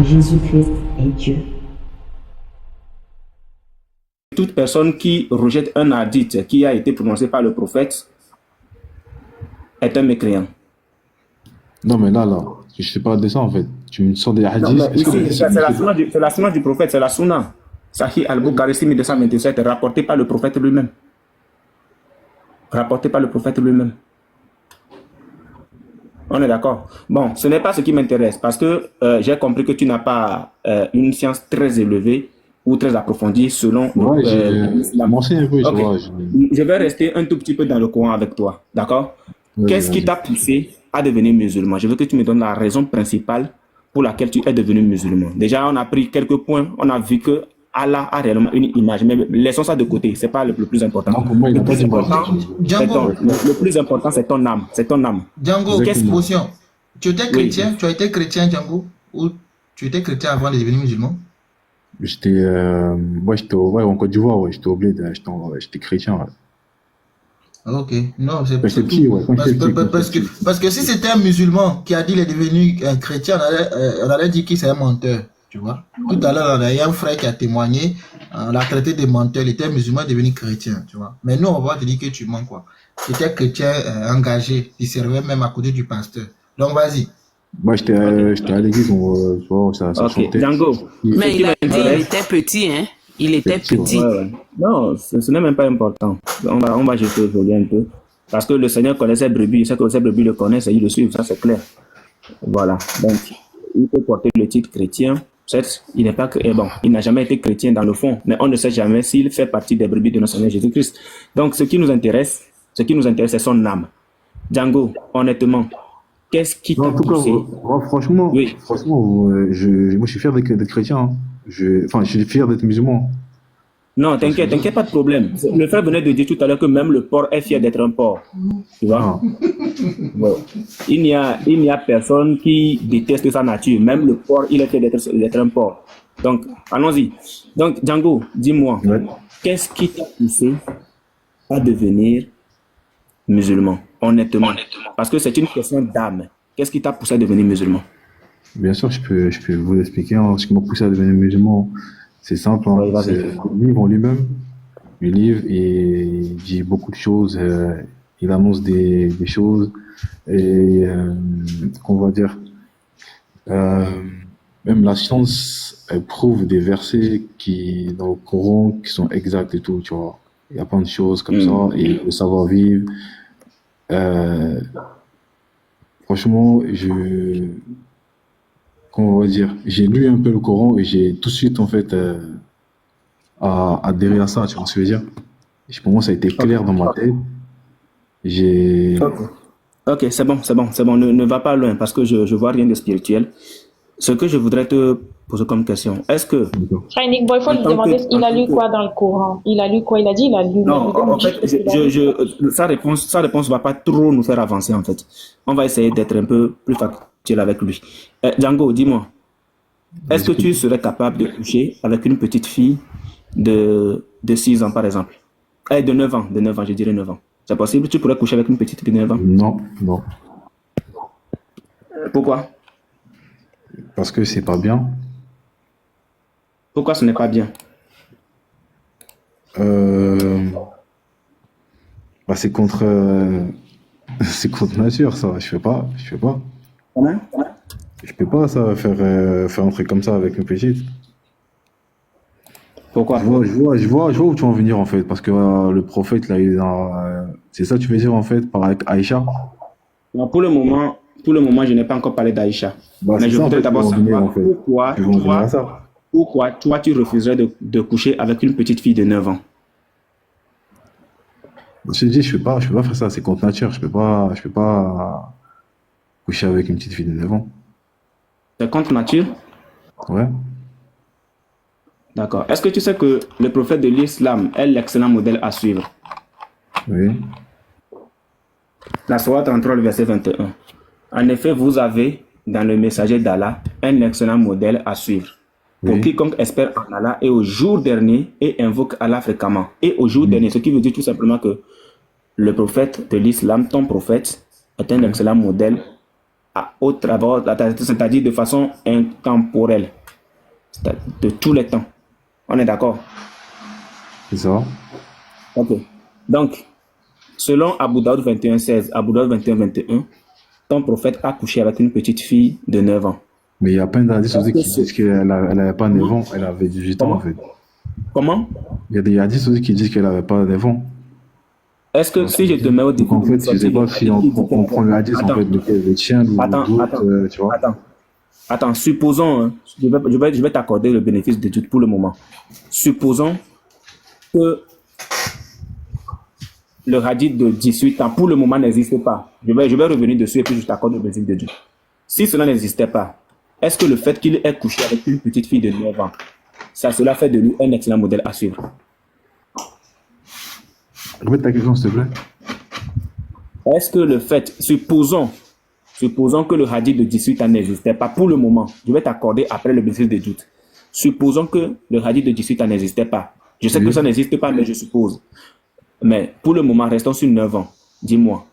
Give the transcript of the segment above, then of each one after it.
Jésus-Christ est Dieu. Toute personne qui rejette un hadith qui a été prononcé par le prophète est un mécréant. Non, mais là, je sais pas de ça en fait. Tu me sors des Non, hadiths. mais ici, c'est la sunna du prophète, c'est la sunna. Sahih al-Bukhari 6227, rapporté par le prophète lui-même. Rapporté par le prophète lui-même. On est d'accord. Bon, ce n'est pas ce qui m'intéresse parce que j'ai compris que tu n'as pas une science très élevée ou très approfondie selon Ouais, l'islam. m'enseigne un peu, tu Ok. vois. Je vais rester un tout petit peu dans le Coran avec toi. D'accord? Vas-y, Qu'est-ce qui vas-y. t'a poussé à devenir musulman? Je veux que tu me donnes la raison principale pour laquelle tu es devenu musulman. Déjà, on a pris quelques points. On a vu que Allah a réellement une image. Mais laissons ça de côté. C'est pas le plus important. Non, pour moi, il Le n'a pas plus d'image. important, c'est Django, le plus important, c'est ton âme. C'est ton âme. Django, Qu'est-ce Exactement. question. Tu étais Oui. chrétien, tu as été chrétien, Django, ou tu étais chrétien avant de devenir musulman? Ouais, en Côte d'Ivoire, ouais, j'étais obligé, j'étais chrétien. Ouais. Ah, ok, non, c'est Quand j'étais tout. petit, ouais, quand Parce, j'étais petit, quand parce j'étais que, petit. parce que si c'était un musulman qui a dit qu'il est devenu un chrétien, on allait dire qu'il c'est un menteur, tu vois. Tout à l'heure, on a eu un frère qui a témoigné, on l'a traité de menteur, il était musulman devenu chrétien, tu vois. Mais nous, on va te dire que tu mens, quoi. Tu étais chrétien engagé, il servait même à côté du pasteur. Donc, vas-y. Moi, Ok. j'étais à l'église, tu vois, ça Ok. chantait. Django, ce Mais qui il a dit il m'intéresse. était petit, hein. Il était Petit, ouais. petit. Ouais, ouais. Non, ce n'est même pas important. On va jeter aujourd'hui un peu. Parce que le Seigneur connaît ses brebis. Il sait que ses brebis le connaissent et ils le suivent. Ça, c'est clair. Voilà. Donc, il peut porter le titre chrétien. Certes, il n'est pas, bon, il n'a jamais été chrétien dans le fond, mais on ne sait jamais s'il fait partie des brebis de notre Seigneur Jésus-Christ. Donc, ce qui nous intéresse, c'est son âme. Django, honnêtement, qu'est-ce qui Non, t'a en tout cas, poussé? franchement, Oui. moi, je suis fier d'être chrétien. Hein. Je suis fier d'être musulman. Non, t'inquiète, pas de problème. Le frère venait de dire tout à l'heure que même le porc est fier d'être un porc. Tu vois? Ah, Bon. Il n'y a personne qui déteste sa nature. Même le porc, il est fier d'être un porc. Donc, allons-y. Donc, Django, dis-moi, ouais. qu'est-ce qui t'a poussé à devenir musulman, honnêtement? Parce que c'est une question d'âme. Qu'est-ce qui t'a poussé à devenir musulman? Bien sûr, je peux vous expliquer. Hein, ce qui m'a poussé à devenir musulman, c'est simple. Hein, Oui, vas-y. c'est le livre en lui-même. Le livre, il dit beaucoup de choses. Il annonce des choses. Et, qu'on va dire, euh, même la science, elle prouve des versets dans le Coran qui sont exacts et tout, tu vois. Il y a plein de choses comme ça. Et le savoir-vivre. Euh, franchement, comment on va dire, j'ai lu un peu le Coran et j'ai tout de suite, en fait, adhéré à ça, tu vois ce que je veux dire? Et pour moi, ça a été clair dans ma tête. J'ai, Ok, c'est bon. Ne va pas loin parce que je vois rien de spirituel. Ce que je voudrais te poser comme question, est-ce que Frère Nick Boy, il faut en lui tant demander, que, il a lu quoi dans le Coran? Il a lu quoi? Il a dit, il a lu. non, Il a en dit fait, ce qu'il a lu. sa réponse va pas trop nous faire avancer, en fait. On va essayer d'être un peu plus factuel avec lui. Django, dis-moi, est-ce que tu serais capable de coucher avec une petite fille de 6 ans, par exemple? De 9 ans, je dirais 9 ans. C'est possible? Tu pourrais coucher avec une petite fille de 9 ans? non, Pourquoi? parce que c'est pas bien. Pourquoi ce n'est pas bien? Bah, c'est contre nature, ça. Je fais pas. Comment? Je peux pas, ça, faire un truc comme ça avec une petite. Pourquoi? Je vois où tu vas en venir, en fait, parce que le prophète, là, il est c'est ça, que tu veux dire, en fait, par avec Aïcha? Non, pour le moment, je n'ai pas encore parlé d'Aïcha. Bah, Mais c'est je ça, en voudrais fait, tu vas d'abord en venir, en savoir fait. Tu vas en venir à ça. pourquoi toi, tu refuserais de coucher avec une petite fille de 9 ans. Je te dis, je peux pas faire ça, c'est contre nature. Je peux pas coucher avec une petite fille de 9 ans. C'est contre nature? Ouais. D'accord. Est-ce que tu sais que le prophète de l'islam est l'excellent modèle à suivre? Oui. La Sourate 33, le verset 21. En effet, vous avez dans le messager d'Allah un excellent modèle à suivre. Pour Oui. quiconque espère en Allah et au jour dernier et invoque Allah fréquemment. Et au jour dernier, ce qui veut dire tout simplement que le prophète de l'islam, ton prophète, est un excellent modèle au travers, c'est-à-dire de façon intemporelle, de tous les temps. On est d'accord? C'est ça. Ok. Donc, selon Abu Daoud 21:16, Abu Daoud 21:21, ton prophète a couché avec une petite fille de 9 ans. Mais il y a plein d'indices aussi Est-ce que qui disent qu'elle n'avait pas 9 ans, elle avait 18 ans en fait. Comment? Il y a des indices aussi qui disent qu'elle n'avait pas 9 ans. Est-ce que si je te mets au Donc défi en de fait, je sortir sais pas le si hadith qui dit on prend le hadith en Attends, fait de le tien ou attends, d'autres, tu vois. attends, supposons, hein, je vais t'accorder le bénéfice de doute pour le moment. Supposons que le hadith de 18 ans, pour le moment, n'existe pas. Je vais revenir dessus et puis je t'accorde le bénéfice de doute. Si cela n'existait pas, est-ce que le fait qu'il ait couché avec une petite fille de 9 ans, cela fait de lui un excellent modèle à suivre? Répète ta question s'il te plaît. Est-ce que le fait, supposons que le hadith de 18 ans n'existait pas pour le moment, je vais t'accorder après le bénéfice de doute. Supposons que le hadith de 18 ans n'existait pas. Je sais que ça n'existe pas, mais je suppose. Mais pour le moment, restons sur 9 ans. Dis-moi.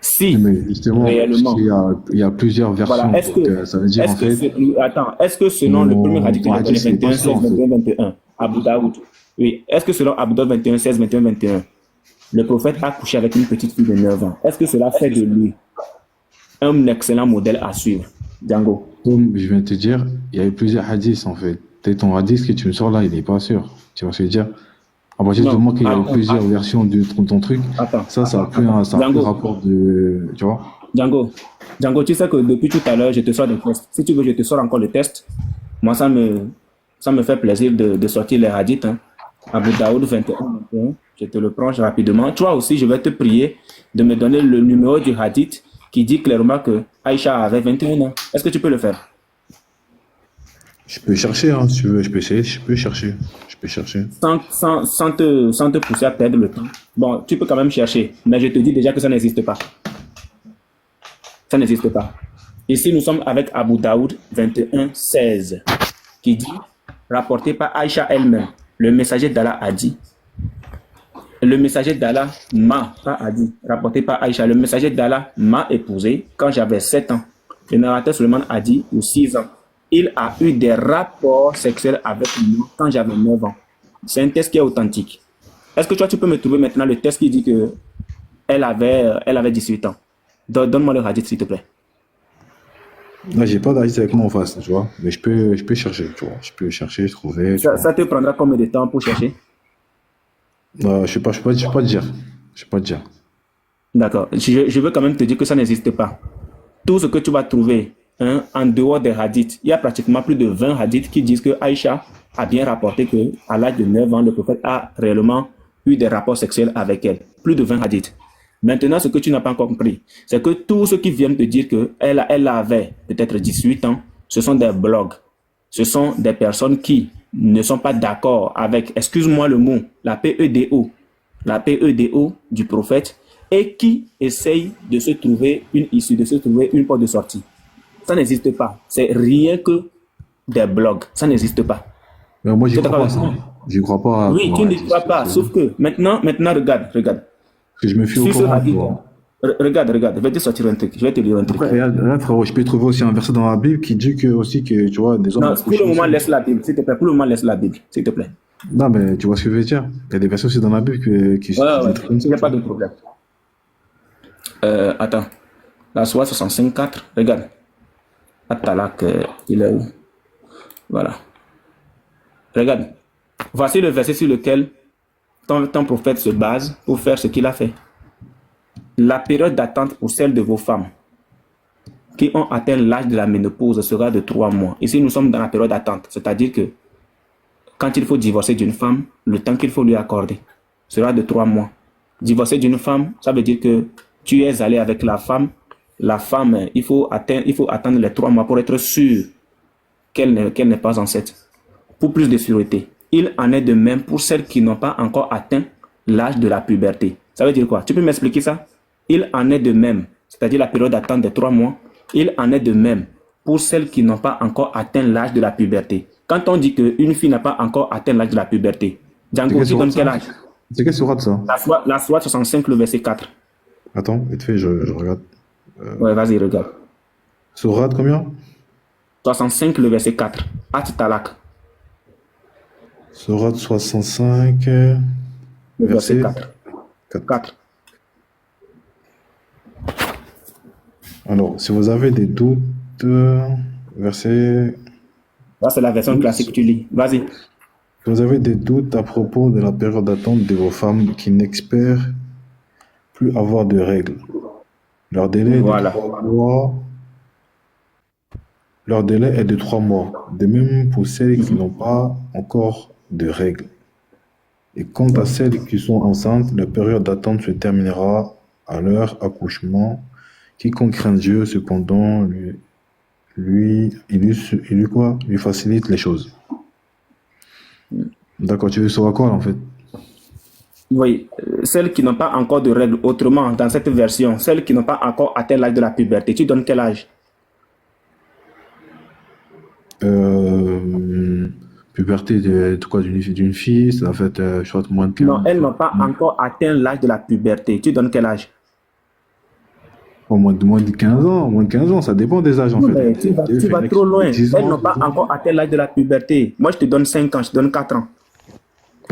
Si Mais justement, réellement, il y a plusieurs versions. voilà, est-ce que, ça veut dire en fait, est-ce que selon le premier hadith que je hadith, c'est connais, pas 21, sûr, 16, en fait. 21, 21, Abu Daoud, oui, est-ce que selon Abu Daoud 21, 16, 21, 21, le prophète a couché avec une petite fille de 9 ans? Est-ce que cela fait de lui un excellent modèle à suivre? Django. Comme je viens de te dire, il y a eu plusieurs hadiths en fait. Peut-être ton hadith que tu me sors là, il n'est pas sûr. Tu vois ce que je veux dire? À partir du Non, moment qu'il y a eu attends, plusieurs versions de ton truc, Attends, ça a plus un Django. rapport de. Tu vois? Django, tu sais que depuis tout à l'heure, je te sors des tests. Si tu veux, je te sors encore le test. Moi, ça me fait plaisir de sortir les hadiths. Hein. Abu Daoud 21, 21, je te le prends rapidement. Toi aussi, je vais te prier de me donner le numéro du hadith qui dit clairement que Aïcha avait 21 ans. Est-ce que tu peux le faire? Je peux chercher, hein, si tu veux, je peux essayer, je peux chercher. Sans te pousser à perdre le temps. Bon, tu peux quand même chercher, mais je te dis déjà que ça n'existe pas. Ça n'existe pas. Ici, nous sommes avec Abu Daoud 21:16 qui dit, rapporté par Aïcha elle-même, le messager d'Allah a dit, le messager d'Allah m'a, pas a dit, rapporté par Aïcha, le messager d'Allah m'a épousé quand j'avais 7 ans. Le narrateur Suleiman a dit, ou 6 ans. Il a eu des rapports sexuels avec moi quand j'avais 9 ans. C'est un test qui est authentique. Est-ce que toi, tu peux me trouver maintenant le test qui dit que elle avait 18 ans? Donne-moi le hadith, s'il te plaît. Là, j'ai pas d'hadith avec moi en face, tu vois. Mais je peux chercher, tu vois. Je peux chercher, trouver. Ça te prendra combien de temps pour chercher? Je sais pas te dire. Je sais pas te dire. D'accord. Je veux quand même te dire que ça n'existe pas. Tout ce que tu vas trouver en dehors des hadiths, il y a pratiquement plus de 20 hadiths qui disent que Aïcha a bien rapporté qu'à l'âge de 9 ans, le prophète a réellement eu des rapports sexuels avec elle. Plus de 20 hadiths. Maintenant, ce que tu n'as pas encore compris, c'est que tous ceux qui viennent te dire qu'elle avait peut-être 18 ans, ce sont des blogs. Ce sont des personnes qui ne sont pas d'accord avec, excuse-moi le mot, la PEDO du prophète, et qui essayent de se trouver une issue, de se trouver une porte de sortie. Ça n'existe pas. C'est rien que des blogs. Ça n'existe pas. Mais moi, j'y crois pas. J'y crois pas. Oui, tu n'y crois pas. Sauf que maintenant, regarde. Parce que je me fie au Coran. Regarde, je vais te sortir un truc. Je vais te lire un truc. Après, là, frérot, je peux trouver aussi un verset dans la Bible qui dit que, aussi que, tu vois, des hommes. Non, pour le moment, laisse la Bible, s'il te plaît. Pour le moment, laisse la Bible, s'il te plaît. Non, mais tu vois ce que je veux dire. Il y a des versets aussi dans la Bible qui Ouais, il n'y a pas de problème. Attends. La Sourate 65:4, regarde. Atalak, il est où? Voilà. Regarde. Voici le verset sur lequel ton prophète se base pour faire ce qu'il a fait. La période d'attente pour celle de vos femmes qui ont atteint l'âge de la ménopause sera de 3 mois. Ici, nous sommes dans la période d'attente. C'est-à-dire que quand il faut divorcer d'une femme, le temps qu'il faut lui accorder sera de 3 mois. Divorcer d'une femme, ça veut dire que tu es allé avec la femme. La femme, il faut attendre les 3 mois pour être sûr qu'elle n'est pas enceinte. Pour plus de sûreté. Il en est de même pour celles qui n'ont pas encore atteint l'âge de la puberté. Ça veut dire quoi? Tu peux m'expliquer ça? Il en est de même, c'est-à-dire la période d'attente de 3 mois. Il en est de même pour celles qui n'ont pas encore atteint l'âge de la puberté. Quand on dit qu'une fille n'a pas encore atteint l'âge de la puberté, Django, tu donnes quel âge? C'est quelle sourate ça? La Sourate 65, le verset 4. Attends, vite fait, je regarde. Ouais, vas-y, regarde. Sourate combien? 65, le verset 4. At Talak, Sourate 65, le verset verset 4. 4. 4. Alors, si vous avez des doutes, verset Là, c'est la version 12. classique, tu lis. Vas-y. Si vous avez des doutes à propos de la période d'attente de vos femmes qui n'espèrent plus avoir de règles, leur délai est de Voilà. 3 mois. Leur délai est de 3 mois. De même pour celles qui n'ont pas encore de règles. Et quant à celles qui sont enceintes, la période d'attente se terminera à leur accouchement. Quiconque craint Dieu, cependant, lui facilite les choses. D'accord, tu veux savoir quoi, en fait? Oui, celles qui n'ont pas encore de règles, autrement, dans cette version, celles qui n'ont pas encore atteint l'âge de la puberté, tu donnes quel âge? Puberté de quoi, d'une fille, ça fait, je crois, moins de 15. Non, elles n'ont pas encore atteint l'âge de la puberté. Tu donnes quel âge? Oh, moins de 15 ans, moins de 15 ans, ça dépend des âges, en Non, fait. mais tu vas trop loin. 10 Elles ans, n'ont pas 10 ans. encore atteint l'âge de la puberté. Moi, je te donne 5 ans, je te donne 4 ans.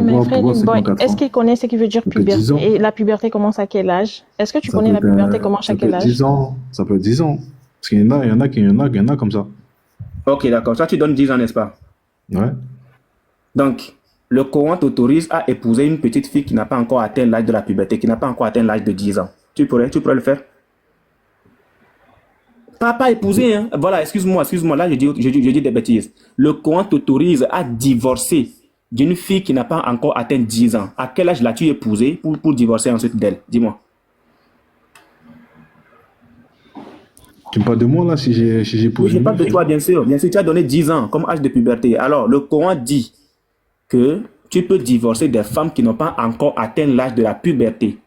Mais Pourquoi frère Nick Boy, 54 est-ce ans? qu'il connaît ce qui veut dire Ça peut être 10 ans. puberté? Et la puberté commence à quel âge? Est-ce que tu Ça connais peut la être, puberté commence ça à peut quel être âge? 10 ans. Ça peut être 10 ans. Parce qu'il y en a comme ça. Ok, d'accord. Ça, tu donnes 10 ans, n'est-ce pas? Ouais. Donc, le Coran t'autorise à épouser une petite fille qui n'a pas encore atteint l'âge de la puberté, qui n'a pas encore atteint l'âge de 10 ans. Tu pourrais le faire? Pas épouser, hein. Voilà, excuse-moi. Là, je dis des bêtises. Le Coran t'autorise à divorcer d'une fille qui n'a pas encore atteint 10 ans. À quel âge l'as-tu épousée pour divorcer ensuite d'elle? Dis-moi. Tu me parles de moi, là, si j'ai Oui, posé je une parle de fille? toi, bien sûr. Bien sûr, tu as donné 10 ans comme âge de puberté. Alors, le Coran dit que tu peux divorcer des femmes qui n'ont pas encore atteint l'âge de la puberté.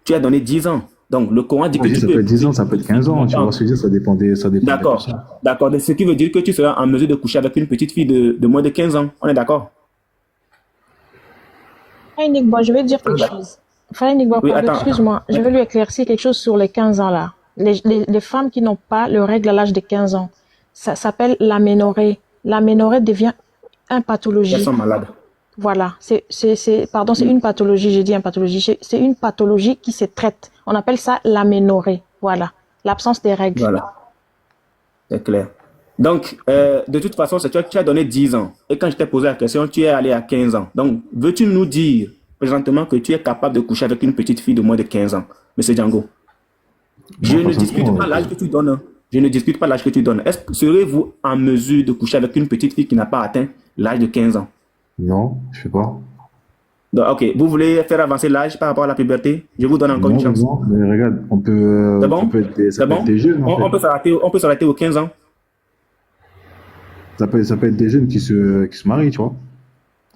Tu as donné 10 ans. Donc, le Coran dit que Oui, tu ça peux peut être 10 ans, épouser ça peut être 15 ans. Tu vois ce que je veux dire, ça dépend des personnes. D'accord. D'accord. Ce qui veut dire que tu seras en mesure de coucher avec une petite fille de moins de 15 ans. On est d'accord? Frère Nick Boy, je vais dire quelque chose. Frère Nick Boy, Oui, pardon, attends. excuse-moi, je vais lui éclaircir quelque chose sur les 15 ans là. Les femmes qui n'ont pas le règle à l'âge de 15 ans, ça s'appelle l'aménorrhée. L'aménorrhée devient une Elles pathologie. sont malades. Voilà, c'est une pathologie, j'ai dit une pathologie, c'est une pathologie qui se traite. On appelle ça l'aménorrhée, voilà, l'absence des règles. Voilà. C'est clair. Donc, de toute façon, tu as donné 10 ans. Et quand je t'ai posé la question, tu es allé à 15 ans. Donc, veux-tu nous dire présentement que tu es capable de coucher avec une petite fille de moins de 15 ans, Monsieur Django? Je ne discute pas l'âge que tu donnes. Je ne discute pas l'âge que tu donnes. Serez-vous en mesure de coucher avec une petite fille qui n'a pas atteint l'âge de 15 ans? Non, je sais pas. Donc, ok, vous voulez faire avancer l'âge par rapport à la puberté? Je vous donne encore une chance. Non, mais regarde, on peut. C'est bon? Ça peut être C'est bon? des jeunes, en fait. On peut s'arrêter aux 15 ans. Ça peut être des jeunes qui se marient, tu vois.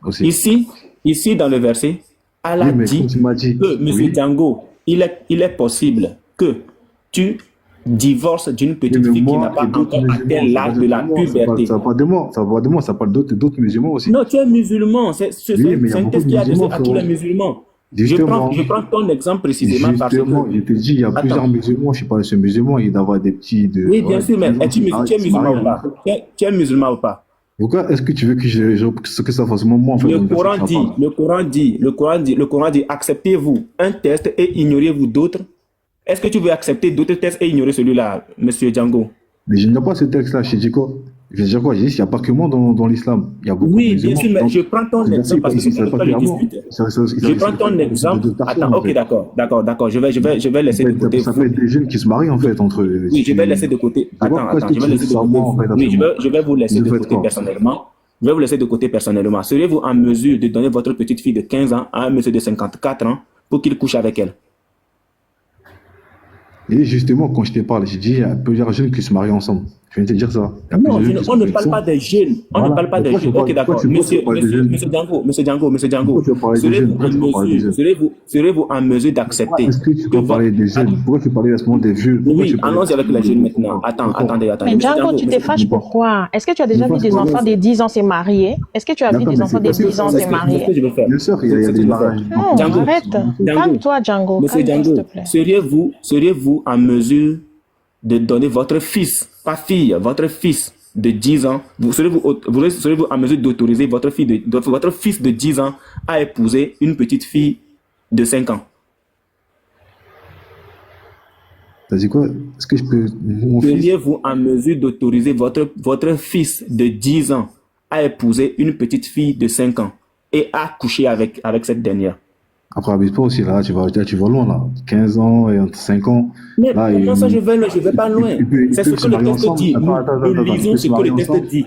Aussi. Ici, dans le verset, Allah Oui, mais dit comme tu m'as dit. que, Monsieur Oui. Django, il est possible que tu divorces d'une petite Mais fille qui moi n'a pas et d'autres encore atteint musulmans, l'âge de la puberté. ça parle de moi, ça parle d'autres musulmans aussi. Non, tu es musulman. C'est Oui, mais il y a un beaucoup test de qui est adressé musulmans, à tous les frérot. musulmans. Justement. Je prends ton exemple précisément parce Justement, que... je te dis, il y a plusieurs Attends. musulmans, je suis pas le seul musulman, il doit y avoir des petits de. Oui, bien sûr, mais tu es musulman ou pas? pas? Tu es musulman ou pas? Pourquoi est-ce que tu veux que ça fasse moi en fait? Le Coran dit, acceptez-vous un test et ignorez-vous d'autres. Est-ce que tu veux accepter d'autres tests et ignorer celui-là, Monsieur Django? Mais je n'ai pas ce texte-là, je te dis quoi? Je veux dire quoi? J'ai dit, il n'y a pas que moi dans l'islam. Il y a beaucoup de Oui, bien musulmans. sûr, mais Donc, je prends ton c'est exemple parce que c'est c'est pas pas le clairement. dispute. Je Je prends ton exemple. Attends, ok, d'accord. Je vais laisser de côté. Ça peut être des jeunes qui se marient en fait entre eux. Oui, je vais laisser de côté. Attends, je vais laisser de côté. Oui, je vais vous laisser de côté personnellement. Je vais vous laisser de côté personnellement. Serez-vous en mesure de donner votre petite fille de 15 ans à un monsieur de 54 ans pour qu'il couche avec elle? Et justement, quand je te parle, j'ai dit, il y a plusieurs jeunes qui se marient ensemble. Je viens de te dire ça. Il y a Non, plusieurs jeunes qui on se ne marient parle pas ensemble. des jeunes. On ne Voilà. parle pas des Pourquoi jeunes. tu Ok, parles- d'accord. pourquoi tu parles des jeunes? Monsieur Django. Pourquoi tu veux parler des jeunes? Pourquoi tu veux parler des jeunes? Serez-vous en mesure d'accepter? Est-ce que tu peux parler des jeunes? Pourquoi tu parlais à ce moment des vieux? Pourquoi Oui, tu parlais- allons-y avec les jeunes maintenant. Attendez. Mais Monsieur Django, tu te monsieur- fâches pourquoi? Est-ce que tu as déjà Je vu me des fâche enfants pas. de 10 ans se marier? Est-ce que tu as vu D'accord, des mais enfants c'est de 10 ans C'est se ce marier? que je vais faire. Bien sûr, il y a C'est ce que des je vais faire. mariages. Non, Django, arrête. Django. Calme-toi, Django. Monsieur Calme-toi, s'il Django, te plaît. seriez-vous en mesure de donner votre fils, pas fille, votre fils de 10 ans, serez-vous en mesure d'autoriser votre fils de 10 ans à épouser une petite fille de 5 ans? T'as dit quoi? Est-ce que je peux... Mon fils? Seriez-vous en mesure d'autoriser votre fils de 10 ans à épouser une petite fille de 5 ans et à coucher avec cette dernière? Après, abuse pas aussi, là, tu vas loin, là. 15 ans et 5 ans. Mais Là, comment ça, je vais pas loin. C'est ce que le texte dit. Nous lisons ce que le texte dit.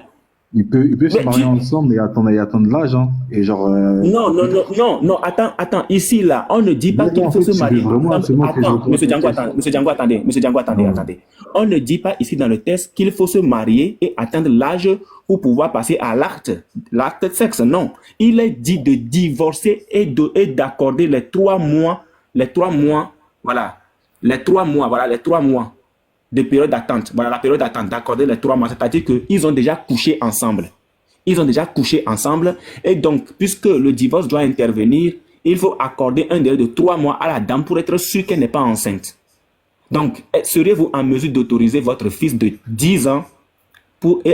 Il peut se Mais marier ensemble et attendre l'âge, hein. Et genre... Non, attends, ici, là, on ne dit pas Mais qu'il en faut fait, se marier. c'est vraiment- c'est moi que je Attends, vois. monsieur Django, attendez. On ne dit pas ici dans le texte qu'il faut se marier et atteindre l'âge pour pouvoir passer à l'acte de sexe. Non, il est dit de divorcer et d'accorder les 3 mois, voilà, les 3 mois de période d'attente. Voilà, la période d'attente, d'accorder les 3 mois. C'est-à-dire qu'ils ont déjà couché ensemble. Et donc, puisque le divorce doit intervenir, il faut accorder un délai de 3 mois à la dame pour être sûr qu'elle n'est pas enceinte. Donc, seriez-vous en mesure d'autoriser votre fils de 10 ans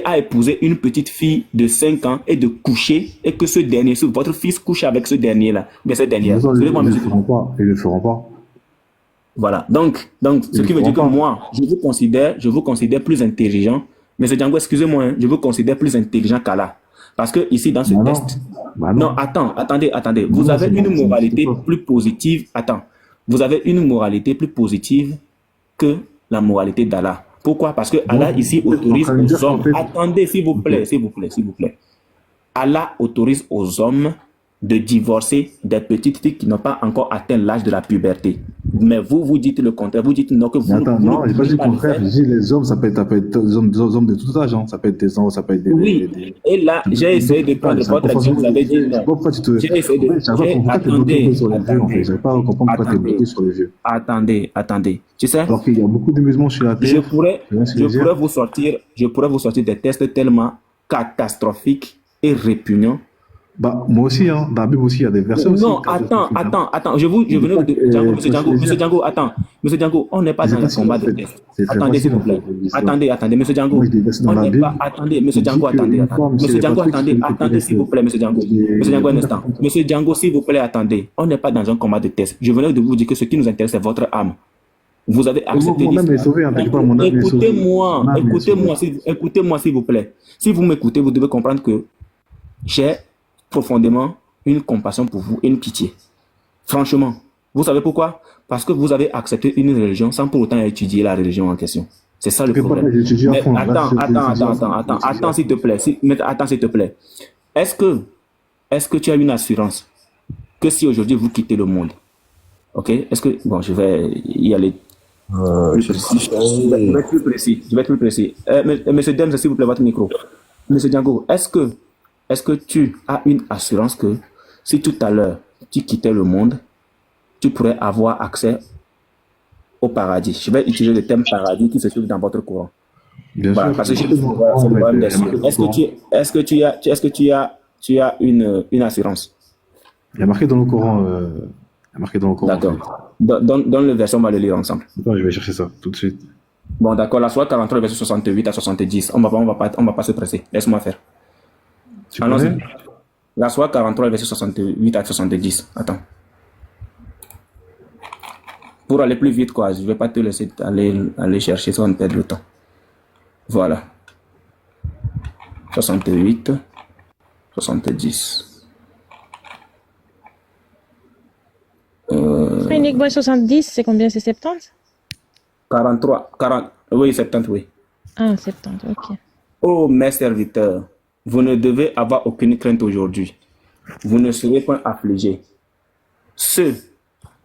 à épouser une petite fille de 5 ans et de coucher, et que votre fils couche avec ce dernier-là, mais cette dernière? Ils ne le feront pas. Voilà. Donc, ce qui veut dire que moi, je vous considère plus intelligent. Mais Django, excusez-moi, hein, je vous considère plus intelligent qu'Allah. Parce que ici, dans ce texte... Non, attendez. Vous avez une moralité plus positive. Vous avez une moralité plus positive que la moralité d'Allah. Pourquoi? Parce que Allah ici autorise aux hommes... Attendez, s'il vous plaît. Allah autorise aux hommes de divorcer des petites filles qui n'ont pas encore atteint l'âge de la puberté. Mais vous dites le contraire. Vous dites non, que vous... Non, je n'ai pas dit le contraire. Je dis les hommes, ça peut être des hommes de tout âge. Hein. Ça peut être des hommes, ça peut être des... Oui, et là, j'ai essayé de prendre votre exemple. Vous avez dit non. Pourquoi tu te... J'ai essayé de... J'avais pas à comprendre pourquoi tu es bloqué sur les vieux. Attendez. Tu sais, alors qu'il y a beaucoup de musulmans sur la terre. je pourrais vous sortir des tests tellement catastrophiques et répugnants. Bah, moi aussi, hein. Dans la Bible aussi, il y a des versets aussi. Non, attends. Je venais de... Monsieur Django, on n'est pas dans un combat de test. Attendez, s'il vous plaît. Attendez, monsieur Django. On n'est pas... Attendez, monsieur Django, attendez. Monsieur Django, attendez, s'il vous plaît, monsieur Django. Monsieur Django, un instant. Monsieur Django, s'il vous plaît, attendez. On n'est pas dans un combat de test. Je venais de vous dire que ce qui nous intéresse, c'est votre âme. Vous avez accepté l'islam. Écoutez-moi, s'il vous plaît. Si vous m'écoutez, vous devez comprendre que j'ai profondément une compassion pour vous et une pitié. Franchement, vous savez pourquoi? Parce que vous avez accepté une religion sans pour autant étudier la religion en question. C'est ça le problème. Attends, s'il te plaît. Est-ce que tu as une assurance que si aujourd'hui vous quittez le monde, ok? Est-ce que... Bon, je vais y aller. Je vais être plus précis. Monsieur Dems, s'il vous plaît, votre micro. Monsieur Django, est-ce que tu as une assurance que si tout à l'heure tu quittais le monde, tu pourrais avoir accès au paradis? Je vais utiliser le terme paradis qui se trouve dans votre courant. Bien voilà, sûr. parce que c'est le problème d'assurance. Est-ce que tu as une assurance? Il y a marqué dans le Coran. D'accord. Dans le verset, on va le lire ensemble. Attends, je vais chercher ça tout de suite. Bon, d'accord. La sourate 43, verset 68 à 70. On va pas se presser. Laisse-moi faire. Allons-y. La sourate 43, verset 68 à 70. Attends. Pour aller plus vite, quoi. Je vais pas te laisser aller chercher sans perdre le temps. Voilà. 68, 70. Unique Boy 70, c'est combien? C'est 70? 40, oui, 70, oui. Ah, 70, ok. Oh, mes serviteurs, vous ne devez avoir aucune crainte aujourd'hui. Vous ne serez pas affligés. Ceux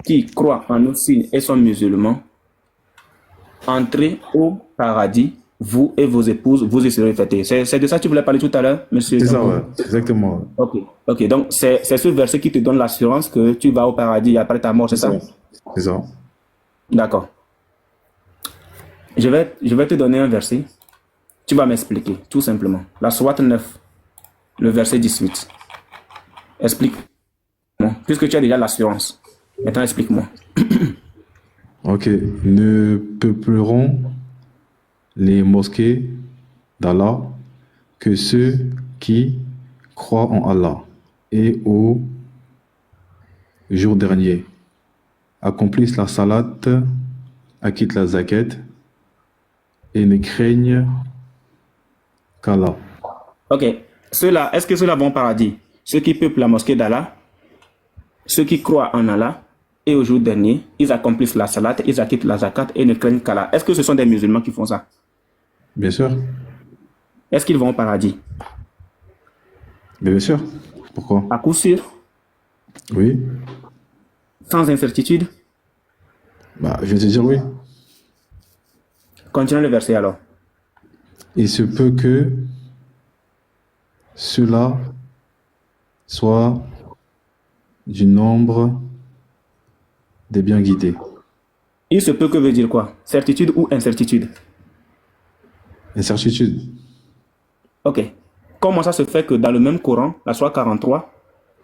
qui croient en nos signes et sont musulmans, entrez au paradis, vous et vos épouses, vous y serez fêtés. C'est de ça que tu voulais parler tout à l'heure, monsieur? C'est ça, ouais. Exactement. Ok. Donc, c'est ce verset qui te donne l'assurance que tu vas au paradis après ta mort, c'est ça? C'est ça. D'accord. Je vais te donner un verset. Tu vas m'expliquer, tout simplement. La sourate 9, le verset 18. Explique-moi. Puisque tu as déjà l'assurance. Maintenant, explique-moi. Ok. Ne peupleront les mosquées d'Allah que ceux qui croient en Allah et au jour dernier, accomplissent la salat, acquittent la zakat et ne craignent qu'Allah. Ok. Ceux-là, est-ce que ceux-là vont au paradis? Ceux qui peuplent la mosquée d'Allah, ceux qui croient en Allah, et au jour dernier, ils accomplissent la salat, ils acquittent la zakat et ne craignent qu'Allah. Est-ce que ce sont des musulmans qui font ça? Bien sûr. Est-ce qu'ils vont au paradis? Mais bien sûr. Pourquoi? À coup sûr, Oui. sans incertitude? Bah, je vais te dire oui. Continuez le verset alors. Il se peut que cela soit du nombre des bien guidés. Il se peut que veut dire quoi? Certitude ou incertitude? Incertitude. Ok. Comment ça se fait que dans le même Coran, la sourate 43,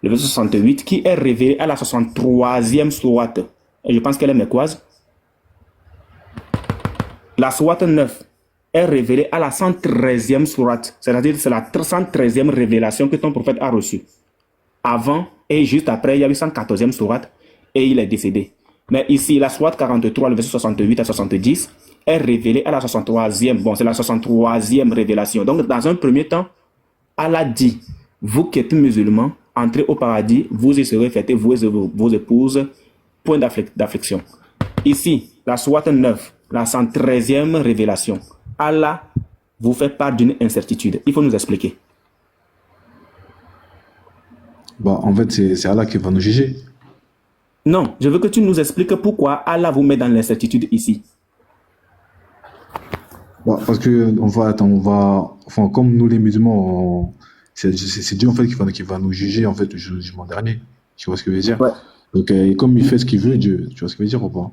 le verset 68, qui est révélé à la 63e sourate, et je pense qu'elle est mécoise, la sourate 9 est révélée à la 113e sourate, c'est-à-dire c'est la 113e révélation que ton prophète a reçue. Avant et juste après, il y a eu 114e sourate et il est décédé. Mais ici, la sourate 43, le verset 68 à 70, est révélée à la 63e. Bon, c'est la 63e révélation. Donc, dans un premier temps, Allah dit, vous qui êtes musulmans, entrez au paradis, vous y serez fêtés, vous et vos épouses, point d'affliction. Ici, la sourate 9, la 113e révélation. Allah vous fait part d'une incertitude. Il faut nous expliquer. Bah, en fait, c'est Allah qui va nous juger. Non, je veux que tu nous expliques pourquoi Allah vous met dans l'incertitude ici. Bah, parce que enfin, comme nous les musulmans, c'est Dieu en fait qui va nous juger en fait le jugement dernier. Tu vois ce que je veux dire? Ouais. Donc, comme il fait ce qu'il veut, Dieu, tu vois ce que je veux dire ou pas?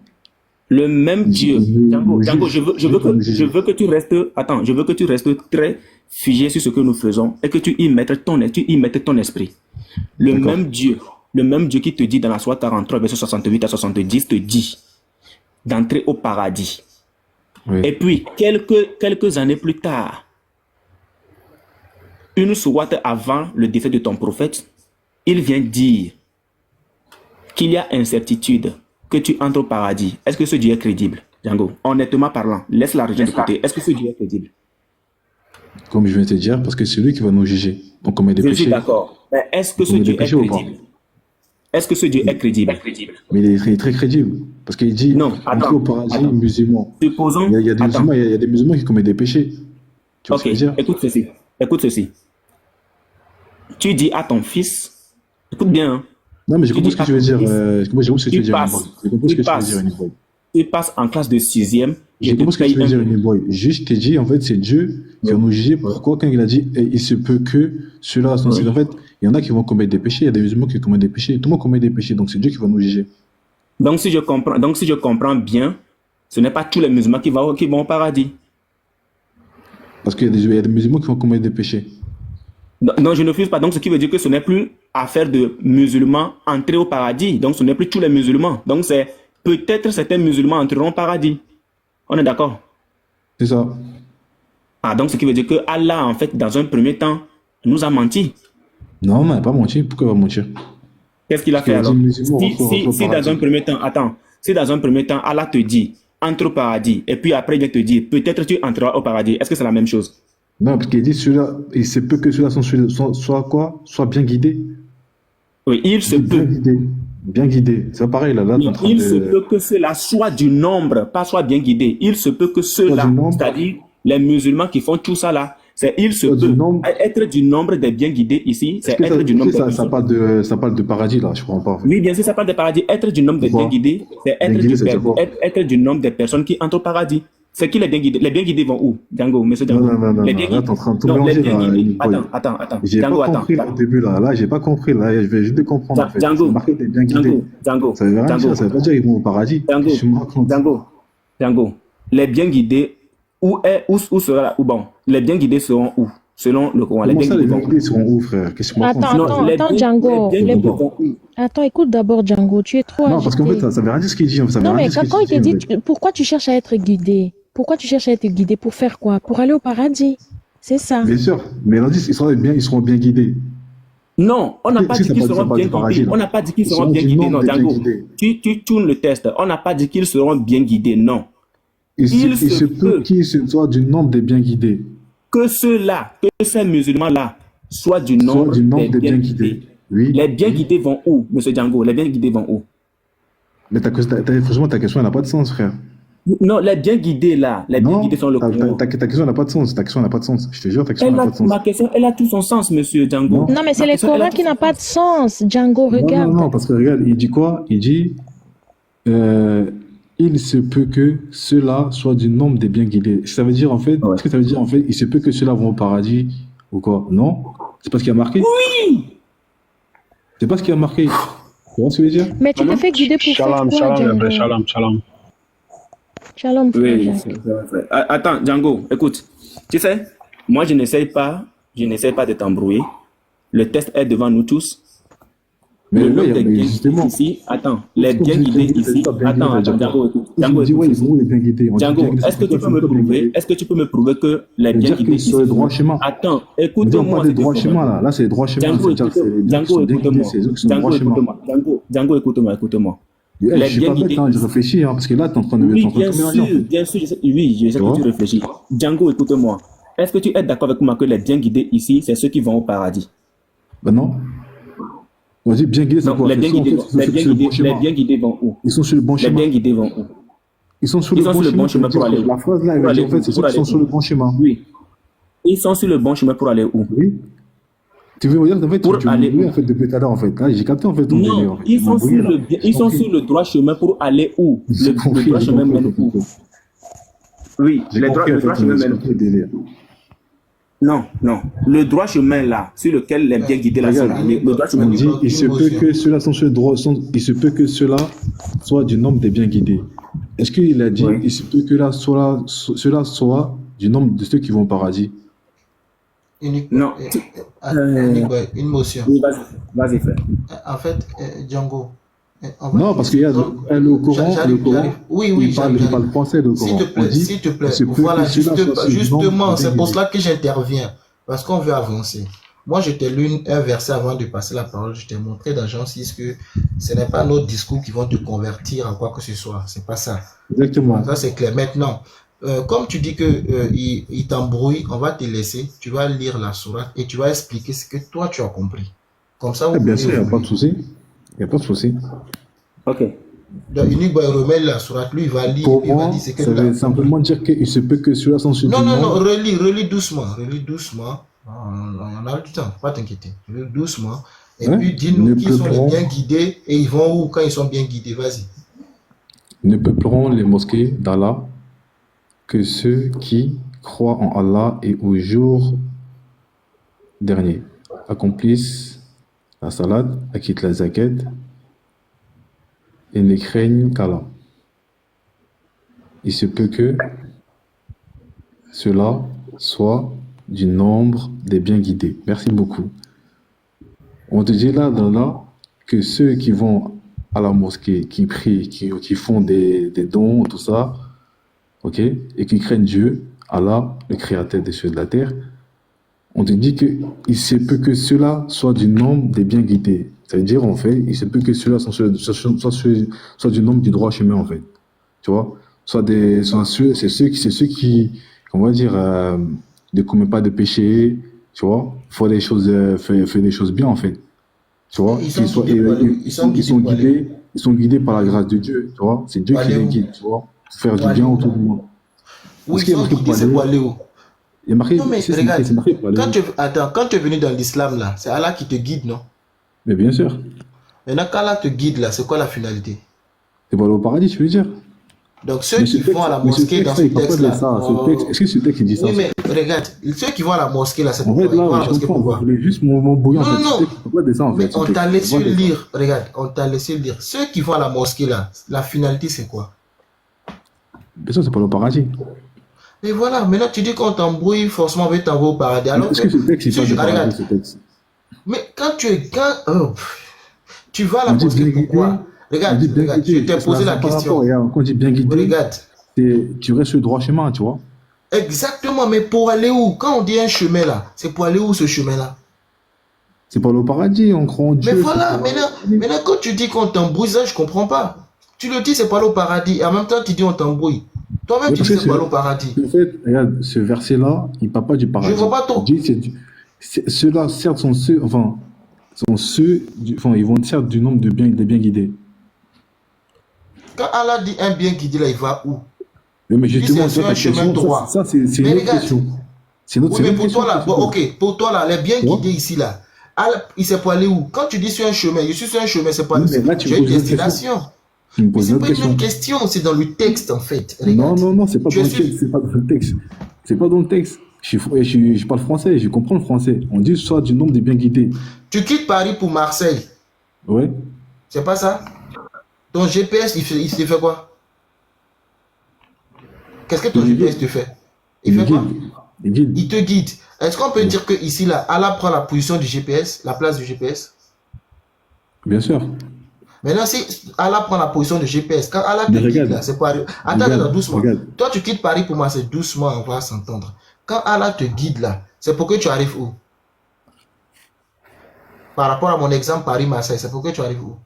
Le même Dieu. Django, je veux que tu restes, attends, je veux que tu restes très figé sur ce que nous faisons et que tu y mettes ton esprit. Le même Dieu qui te dit dans la sourate 43, verset 68 à 70, te dit d'entrer au paradis. Oui. Et puis, quelques années plus tard, une sourate avant le décès de ton prophète, il vient dire qu'il y a incertitude, que tu entres au paradis. Est-ce que ce Dieu est crédible, Django? Honnêtement parlant, laisse la religion de côté. Est-ce que ce Dieu est crédible? Comme je viens de te dire, parce que c'est lui qui va nous juger. Donc, on met des péchés. Je suis d'accord. Mais est-ce que ce Dieu est crédible? Est-ce que ce Dieu est crédible? Mais il est très, très crédible. Parce qu'il dit, non, entrer au paradis, musulmans. Supposons. Il y a des musulmans qui commettent des péchés. Tu vois ce que je veux dire? Écoute ceci. Tu dis à ton fils, écoute bien. Hein, non, mais j'ai compris ce que tu veux dire. J'ai compris ce que tu veux dire. J'ai compris ce que tu veux dire, Uniboy. Tu passes en classe de 6e. J'ai compris ce que tu veux dire, Uniboy. Juste, je t'ai dit, en fait, c'est Dieu qui va nous juger. Pourquoi, quand il a dit, il se peut que ceux-là sont. En fait, il y en a qui vont commettre des péchés, il y a des musulmans qui commettent des péchés. Tout le monde commet des péchés, donc c'est Dieu qui va nous juger. Donc, si je comprends bien, ce n'est pas tous les musulmans qui vont au paradis. Parce qu'il y a des musulmans qui vont commettre des péchés. Non, je ne refuse pas. Donc, ce qui veut dire que ce n'est plus affaire de musulmans entrer au paradis. Donc, ce n'est plus tous les musulmans. Donc, c'est peut-être certains musulmans entreront au paradis. On est d'accord? C'est ça. Ah, donc, ce qui veut dire que Allah, en fait, dans un premier temps, nous a menti. Non, il n'a pas menti. Pourquoi il va mentir? Qu'est-ce qu'il a fait alors? Si dans un premier temps, attends, si dans un premier temps, Allah te dit, entre au paradis, et puis après, il vient te dire, peut-être tu entreras au paradis. Est-ce que c'est la même chose? Non, parce qu'il dit ceux-là, il se peut que ceux-là soient bien guidés. Oui, il se peut. Bien guidés. C'est pareil, là. Il se peut que ceux-là soient du nombre, pas soient bien guidés. Il se peut que ceux-là, c'est-à-dire les musulmans qui font tout ça là, il se peut être du nombre des bien guidés ici, c'est être du nombre des ça parle de paradis, là, je comprends pas. En fait. Oui, bien sûr, ça parle de paradis. Être du nombre des bien guidés, c'est être du nombre des personnes qui entrent au paradis. C'est qui les bien guidés? Les bien guidés vont où, Django, monsieur Django? Non, là, t'es en train de tout mélanger, là. Attends. J'ai pas compris au début, là. J'ai pas compris, là. Je vais juste comprendre, en fait. Django, ça veut pas dire qu'ils vont au paradis. Django, les bien guidés, où sera, bon, les bien guidés seront où? Selon le Coran. Les bien guidés seront où, frère? Qu'est-ce que Attends, Django. Attends, écoute d'abord, Django. Tu es trop agité. Non, parce qu'en fait, ça veut rien dire ce qu'il dit. Non, mais quand il te dit, pourquoi tu cherches à être guidé? Pourquoi tu cherches à être guidé? Pour faire quoi? Pour aller au paradis. C'est ça. Bien sûr, mais on dit ils seront bien guidés. Non, on n'a pas Si dit ça qu'ils pas- ça seront pas bien du paradis, guidés. là. On n'a pas dit qu'ils Ils seront seront bien du guidés. nombre Non, des bien Django, guidés. tu tournes le test. On n'a pas dit qu'ils seront bien guidés. Non. Il Il se se peut peut qu'ils soient du nombre des bien guidés. que ceux-là, que ces musulmans-là, soient du Soit nombre du nombre des des bien guidés. Oui. Les bien guidés vont où, monsieur Django? Les bien guidés vont où? Mais franchement, ta question, elle n'a pas de sens, frère. Non, les bien guidés là, les bien Non, guidés sont le Coran. ta question n'a pas de sens. Ta question n'a pas de sens. Je te jure, ta question n'a pas de sens. Ma question, elle a tout son sens, monsieur Django. Non, mais c'est Ma le question, elle a Coran tout qui son n'a pas de sens. Django, Non, regarde. non, parce que regarde, il dit quoi? Il dit il se peut que ceux-là soient du nombre des bien guidés. Ça veut dire en fait, Ouais. est-ce que ça veut dire en fait, il se peut que ceux-là vont au paradis ou quoi? Non? C'est pas ce qui a marqué? Oui! C'est pas ce qui a marqué. Tu vois ce que je veux dire? Mais tu te fais guider pour faire Shalom, quoi, shalom, Django? Yahweh, shalom, shalom. Shalom, frère Oui, Jacques. c'est vrai. Attends, Django, écoute. Tu sais, moi, je n'essaye pas de t'embrouiller. Le test est devant nous tous. Mais Le là, nombre des bien justement, guidés ici, attends, les Quand bien tu dis guidés bien guidés, ici, c'est pas bien guidés, attends, ça veut dire Django, quoi? écoute. on Django, dit, ouais, écoute. ils vont les bien guidés. On dit Django, bien guidés, est-ce que c'est tu pas- peux me c'est pas bien prouver, guidés. est-ce que tu peux me prouver que les bien C'est-à-dire guidés qu'ils sont ici le droit chemin. Attends, On dit, on écoute-moi, parle de s'il te droit plaît. chemin, là. Là, c'est le droit chemin. Django, C'est-à-dire que c'est les gens qui sont bien guidés, c'est eux qui sont le droit chemin. Django, écoute-moi. Eh, Les je suis bien pas bête, guidés hein, je ici. réfléchis, hein, parce que là, t'es en train de Oui, tout mélanger, en fait. bien sûr, oui, je sais Tu que tu vois? réfléchis. Django, écoute-moi. Est-ce que tu es d'accord avec moi que les bien guidés ici, c'est ceux qui vont au paradis? Ben non. On dit bien guidés, c'est Non, quoi? les bien Ils sont, en guidés, fait, sur le bon les chemin. bien guidés vont où? Ils sont sur le bon Les chemin. bien guidés vont où? Ils sont sur Ils le sont bon sur le bon chemin. chemin pour aller où? La phrase là, elle Pour veut dire, aller en fait, où? c'est ceux Pour qui sont aller sur où? le bon chemin. Oui. Ils sont sur le bon chemin pour aller où? Oui. Tu veux me dire, en fait, Pour tu aller m'embrouilles, où? en fait, depuis tout à l'heure, en fait. Là, j'ai capté, en fait, ton délire, en Non, fait. ils Tu sont m'embrouilles, sur là. ils sont sur le droit chemin pour aller où? J'ai Le compris, droit j'ai chemin compris, mène j'ai où? compris. Oui, J'ai le compris, en droit fait, chemin j'ai mène compris le délire. Non. Le droit chemin là, sur lequel les bien guidés là sont Regarde, allés, le droit chemin. on dit, il se peut que ceux-là sont sur le droit, il se peut que ceux-là soient du nombre des bien guidés. Est-ce qu'il a dit, Oui. il se peut que là, ceux-là soient du nombre de ceux qui vont au paradis? Non. Une motion. Oui, vas-y, frère. En fait, Django. En fait, Non, parce qu'il y a le Coran, j'arrive. Oui, il parle j'arrive. français, le Coran. S'il te On plaît, dit, s'il te plaît. il se peut Voilà, que ceux-là soient sur du nombre justement, des c'est bien pour guidés. cela que j'interviens. Parce qu'on veut avancer. Moi, je t'ai lu un verset avant de passer la parole. Je t'ai montré dans Jean 6 que ce n'est pas nos discours qui vont te convertir en quoi que ce soit. C'est pas ça. Exactement. Ça, c'est clair. Maintenant, comme tu dis que il t'embrouille, on va te laisser. Tu vas lire la sourate et tu vas expliquer ce que toi, tu as compris. Comme ça, vous Eh bien pouvez sûr, il n'y a pas de évoluer. souci. Il n'y a pas de souci. Ok. Donc, Unique va remettre la sourate. Lui, il va lire. Pour Il va moi, dire ce que ça tu as veut compris. simplement dire qu'il se peut que ceux-là sont sur Non, du non, non, nombre. relis doucement. Relis doucement. On a du temps, pas t'inquiéter. Relis doucement. Et Hein? puis, dis-nous Ne qui sont les peupleront- bien guidés et ils vont où quand ils sont bien guidés. Vas-y. Ne peupleront les mosquées d'Allah que ceux qui croient en Allah et au jour dernier, accomplissent la salade, acquittent la zakat et ne craignent qu'Allah. Il se peut que cela soit du nombre des bien guidés. Merci beaucoup. On te dit là, que ceux qui vont à la mosquée, qui prient, qui font des dons, tout ça, ok, et qui craignent Dieu, Allah, le créateur des cieux et de la terre, on te dit que il se peut que cela soit du nombre des bien guidés. Ça veut dire, en fait, il se peut que ceux-là soient du nombre du droit chemin, en fait. Tu vois? C'est ceux qui, on va dire, ne commettent pas de péché, tu vois? Font des choses, fait des choses bien, en fait. Tu vois? Ils sont guidés par les- Ils sont guidés par la grâce de Dieu, tu vois? C'est Dieu Pour qui aller les où? guide, tu vois? Pour faire Pour du aller bien où? autour du monde. Oui, Parce ils qu'il y a sont marqué guidés, pour c'est aller pour où? aller où? Il y a marqué, Non, mais c'est regarde, marqué pour aller où? quand tu es venu dans l'islam, là, c'est Allah qui te guide, non? Mais bien sûr. Maintenant, quand Allah te guide, là, c'est quoi la finalité? C'est pour aller au paradis, tu veux dire? Donc, ceux Mais qui ce vont à la texte- mais ce mosquée dans texte-là, ce il parle pas de texte-là. ça. Ce texte- Est-ce que ce texte, il dit ça? Oui, mais regarde, ceux qui vont à la mosquée, là, c'est En pourquoi? fait, Ils vont à là, la je mosquée comprends. pourquoi? Vous voulez juste mon bouillon, en Non, fait. non. Ce texte, il parle pas de ça, en fait. Mais ce on texte. t'a Il laissé parle pas de ça. lire, regarde, on t'a laissé lire. Ceux qui vont à la mosquée, là, la finalité, c'est quoi? Bien sûr, c'est pas le paradis. Et voilà, maintenant tu dis qu'on t'embrouille, forcément on veut t'envoyer au paradis. Alors Est-ce que ce texte, il si parle je- du paradis, regarde, ce texte? mais quand tu vas à la On dit mosquée, bien guidé. pourquoi? On Regarde, dit bien regarde, guidé. je t'ai Ça posé n'a la pas question. rapport, regarde, quand on dit bien guidé, Regarde, tu restes sur le droit chemin, tu vois. Exactement, mais pour aller où? Quand on dit un chemin là, c'est pour aller où ce chemin-là? C'est pas le paradis, on croit en Mais Dieu. voilà, maintenant quand tu dis qu'on t'embrouille, ça je comprends pas. Tu le dis c'est pas aller au paradis, et en même temps tu dis on t'embrouille. Toi-même tu dis c'est pas aller au paradis. En fait, regarde, ce verset-là, il parle pas du paradis. Je vois pas ton... Il dit, ceux-là, certes, sont ceux, enfin, ils vont certes du nombre de bien guidés. Quand Allah dit un bien guidé là, il va où? Mais justement, c'est un chemin droit. Ça, c'est une autre question. C'est Oui, mais pour question. toi là, bon, ok, pour toi là, les bien guidés ici là, il s'est pour aller où? Quand tu dis sur un chemin, je suis sur un chemin, c'est pas Oui, mais là, tu j'ai me une poses une destination. Tu me poses C'est une pas autre une question. question, c'est dans le texte en fait. Regarde. Non, c'est pas Tu dans es le sûr? texte. C'est pas dans le texte. C'est pas dans le texte. Je parle français, je comprends le français. On dit soit du nombre de bien guidés. Tu quittes Paris pour Marseille, Ouais. c'est pas ça? Ton GPS, il te fait quoi? Qu'est-ce que ton Il GPS guide. te fait? Il fait quoi? Il guide. Il te guide. Est-ce qu'on peut dire que ici là, Allah prend la position du GPS, la place du GPS? Bien sûr. Maintenant, si Allah prend la position du GPS, quand Allah te Mais guide regarde. là, c'est pas... Attends, Regarde, doucement. regarde. Toi, tu quittes Paris pour Marseille, doucement, on va s'entendre. Quand Allah te guide là, c'est pour que tu arrives où? Par rapport à mon exemple Paris-Marseille, c'est pour que tu arrives où?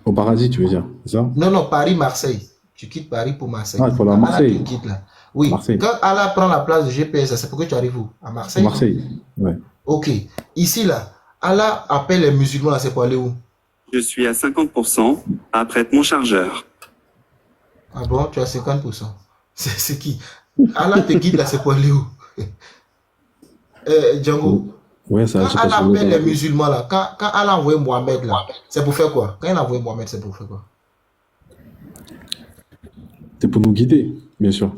Au paradis, tu veux dire, c'est ça? Non, Paris-Marseille. Tu quittes Paris pour Marseille. Ah, il faut aller à Quand Marseille. Allah te guide là. Oui, Marseille. quand Allah prend la place du GPS, c'est pour que tu arrives où? À Marseille? Marseille. Ouais. Ok. Ici là, Allah appelle les musulmans là, c'est pour aller où? Je suis à 50%, apprête mon chargeur. Ah bon, tu as 50%. C'est qui? Allah te guide là, c'est pour aller où? Django. Ouais, ça, Quand Allah appelle les musulmans là, quand Allah a envoyé Mohamed là, c'est pour faire quoi? Quand il a envoyé Mohamed, c'est pour faire quoi? C'est pour nous guider, bien sûr.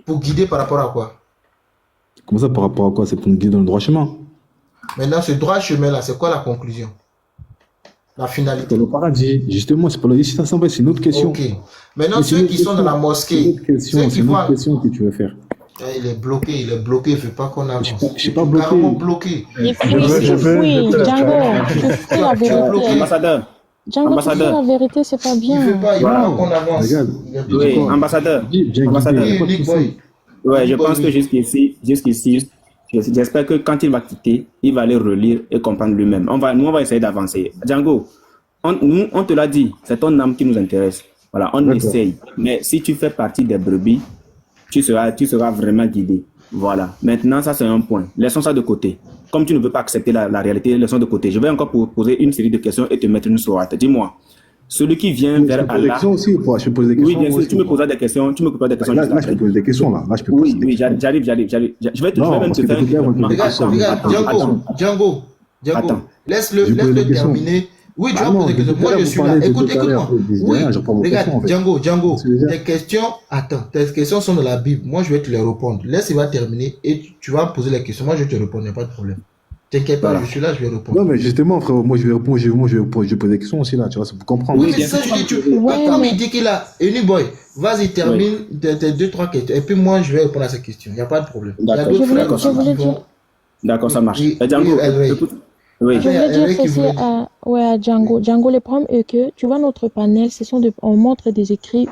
Pour guider par rapport à quoi? Comment ça, par rapport à quoi? C'est pour nous guider dans le droit chemin. Maintenant, ce droit chemin là, c'est quoi la conclusion? La finalité? C'est le paradis. Justement, c'est pour la ici, ça semble, c'est une autre question. Ok. Maintenant, Mais c'est ceux une qui autre sont dans la mosquée, question. ceux C'est qui une vont... autre question que tu veux faire. Il est bloqué, il ne veut pas qu'on avance. Je suis pas bloqué. Carrément bloqué. Il fuit, Django, tu fais la vérité. Ambassadeur, Django, tu fais ambassadeur. la vérité, c'est pas Il bien. ne veut pas, il veut pas Wow. qu'on avance. Regarde. Il est Oui, bloqué. Oui, ambassadeur. Bien Ambassadeur. guidé. Oui, Big Boy. Ouais, je Big pense Boy, que oui. jusqu'ici, j'espère que quand il va quitter, il va aller relire et comprendre lui-même. Nous, on va essayer d'avancer. Django, on te l'a dit, c'est ton âme qui nous intéresse. Voilà, on D'accord. essaye. Mais si tu fais partie des brebis, tu seras vraiment guidé. Voilà. Maintenant, ça, c'est un point. Laissons ça de côté. Comme tu ne veux pas accepter la réalité, laissons de côté. Je vais encore poser une série de questions et te mettre une sourate. Dis-moi, celui qui vient Je vers peux poser des Allah... questions aussi ou pas? Je peux poser des questions. Oui, bien moi sûr, tu me aussi. poseras des questions. Tu me poseras des questions. Là, je peux poser des questions, là. Là, je peux Oui, poser des oui, questions. j'arrive. Je vais Non, même parce te que faire un quelqu'un va me développement. poser des Regarde, questions. regarde, Django, Attends. laisse-le Je pose des questions. terminer. Oui, tu Ah vas non, poser des questions. depuis tout à Moi, l'heure, je vous suis là. parlez de Écoute, tout à l'heure, écoute-moi. je dis Oui, rien, je reprends vos regarde, questions, en fait. Django, C'est déjà- tes questions, attends, tes questions sont dans la Bible. Moi, je vais te les répondre. Laisse, il va terminer et tu vas me poser les questions. Moi, je vais te répondre, il n'y a pas de problème. T'inquiète pas, Voilà. je suis là, je vais répondre. Non, mais justement, frère, moi, je vais répondre, je vais poser des questions aussi, là, tu vois, c'est pour comprendre. Oui, Oui, mais bien ça, sûr. je dis, Ouais, comme mais- il dit qu'il a, Boy, vas-y, termine tes 2-3 questions. Et puis moi, je vais répondre à ces questions. Il n'y a pas de problème. Il y a D'accord. d'autres Je voulais- frères je aussi voulais qui vont- dire- D'accord, ça marche. Oui, Django, oui, Elway. écoute. Oui. Je voulais dire Eric, il ceci voulait- à Django. Django, le problème est que, tu vois, notre panel, on montre des écrits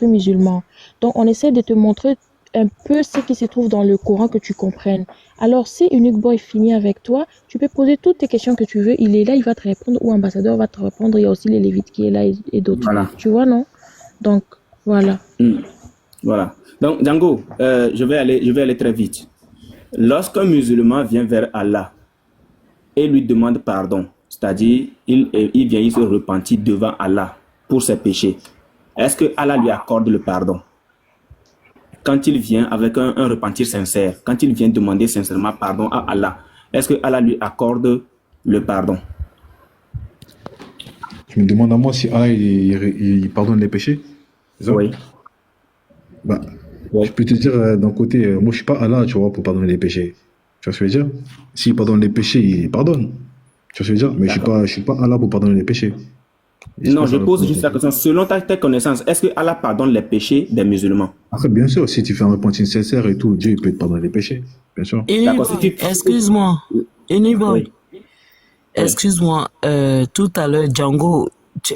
musulmans. Donc, on essaie de te montrer un peu ce qui se trouve dans le Coran que tu comprennes. Alors, si Unique Boy finit avec toi, tu peux poser toutes tes questions que tu veux. Il est là, il va te répondre, ou ambassadeur va te répondre. Il y a aussi les Lévites qui est là et d'autres. Voilà. Tu vois, non? Donc, voilà. Voilà. Donc, Django, je vais aller très vite. Lorsqu'un musulman vient vers Allah et lui demande pardon, c'est-à-dire il vient, il se repentit devant Allah pour ses péchés, est-ce que Allah lui accorde le pardon? Quand il vient avec un repentir sincère, quand il vient demander sincèrement pardon à Allah, est-ce que Allah lui accorde le pardon? Tu me demandes à moi si Allah, il pardonne les péchés? C'est ça? Oui. Bah, Ouais. je peux te dire d'un côté, moi je suis pas Allah, tu vois, pour pardonner les péchés. Tu vois ce que je veux dire? S'il pardonne les péchés, il pardonne. Tu vois ce que je veux dire? Mais je suis pas Allah pour pardonner les péchés. Non, je pose pas juste la question. Selon tes connaissances, est-ce que Allah pardonne les péchés des musulmans? Après, bien sûr, si tu fais un repentir sincère et tout, Dieu il peut te pardonner les péchés. Bien sûr. D'accord, si tu- Excuse-moi. Anyboy. Oui. Excuse-moi. Tout à l'heure, Django,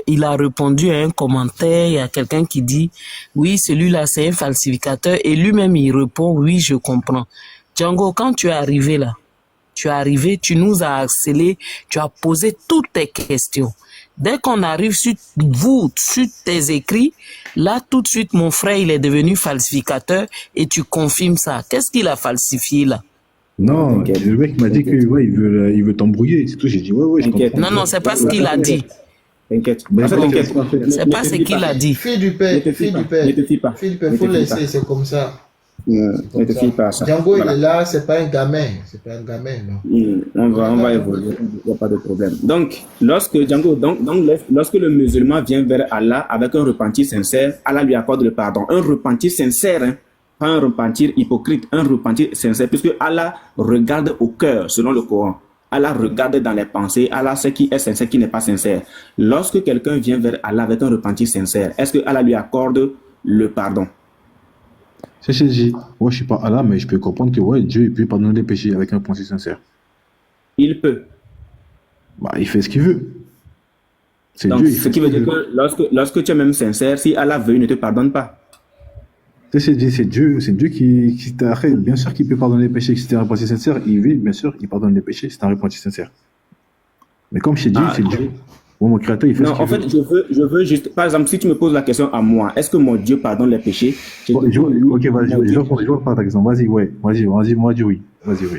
il a répondu à un commentaire, il y a quelqu'un qui dit, oui, celui-là, c'est un falsificateur, et lui-même, il répond, oui, je comprends. Django, quand tu es arrivé là, tu nous as harcelé, tu as posé toutes tes questions. Dès qu'on arrive sur tes écrits, là, tout de suite, mon frère, il est devenu falsificateur et tu confirmes ça. Qu'est-ce qu'il a falsifié là? Non, T'inquiète. le mec m'a dit que ouais, il veut t'embrouiller. C'est tout. J'ai dit ouais, je T'inquiète. comprends. Non, c'est pas ce qu'il a dit. T'inquiète. Ben, En fait, non, t'inquiète. C'est pas ce qu'il a dit. Fille du Ne père, te fille fie pas. du père. Ne te fie pas. Fille du Ne père, te faut fie laisser, pas. c'est comme ça. Ne te fie pas à ça. Django, Voilà. il est là, c'est pas un gamin. C'est pas un gamin, non. On va évoluer, il n'y a pas de problème. Donc, lorsque le musulman vient vers Allah avec un repentir sincère, Allah lui accorde le pardon. Un repentir sincère, hein, pas un repentir hypocrite, un repentir sincère, puisque Allah regarde au cœur, selon le Coran. Allah regarde dans les pensées, Allah sait qui est sincère, qui n'est pas sincère. Lorsque quelqu'un vient vers Allah avec un repentir sincère, est-ce que Allah lui accorde le pardon? C'est ce que j'ai dit. Ouais, je suis pas Allah, mais je peux comprendre que ouais, Dieu il peut pardonner les péchés avec un pensée sincère. Il peut. Bah, il fait ce qu'il veut. C'est Donc, Dieu. Il ce fait qui veut dire que lorsque tu es même sincère, si Allah veut, il ne te pardonne pas. C'est Dieu qui t'arrête. Bien sûr qu'il peut pardonner les péchés. Si c'est un repentir sincère, bien sûr, il pardonne les péchés. C'est un repentir sincère. Mais comme chez Dieu, c'est Dieu. Bon, mon créateur, il fait ce Non, qu'il en veut. fait, je veux juste, par exemple, si tu me poses la question à moi, est-ce que mon Dieu pardonne les péchés? Ok, vas-y, je vois par exemple. Vas-y, ouais. Vas-y, moi, dis oui. Vas-y, oui.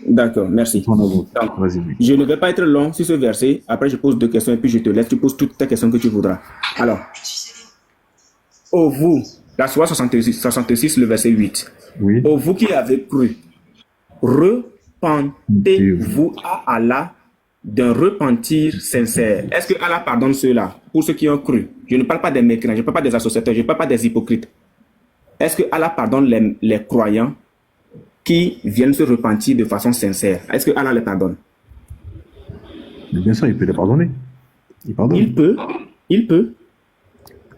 D'accord, merci. Ton avis. Donc, Vas-y, oui. je ne vais pas être long sur ce verset. Après, je pose 2 questions et puis je te laisse. Tu poses toutes tes questions que tu voudras. Alors, ô vous, la Sourate 66, le verset 8. Oui. Ô vous qui avez cru, repentez-vous à Allah d'un repentir sincère. Est-ce que Allah pardonne ceux-là, pour ceux qui ont cru? Je ne parle pas des mécréants, je ne parle pas des associateurs, je ne parle pas des hypocrites. Est-ce que Allah pardonne les croyants qui viennent se repentir de façon sincère? Est-ce que Allah les pardonne? Mais bien sûr, il peut les pardonner. Il pardonne. Il peut.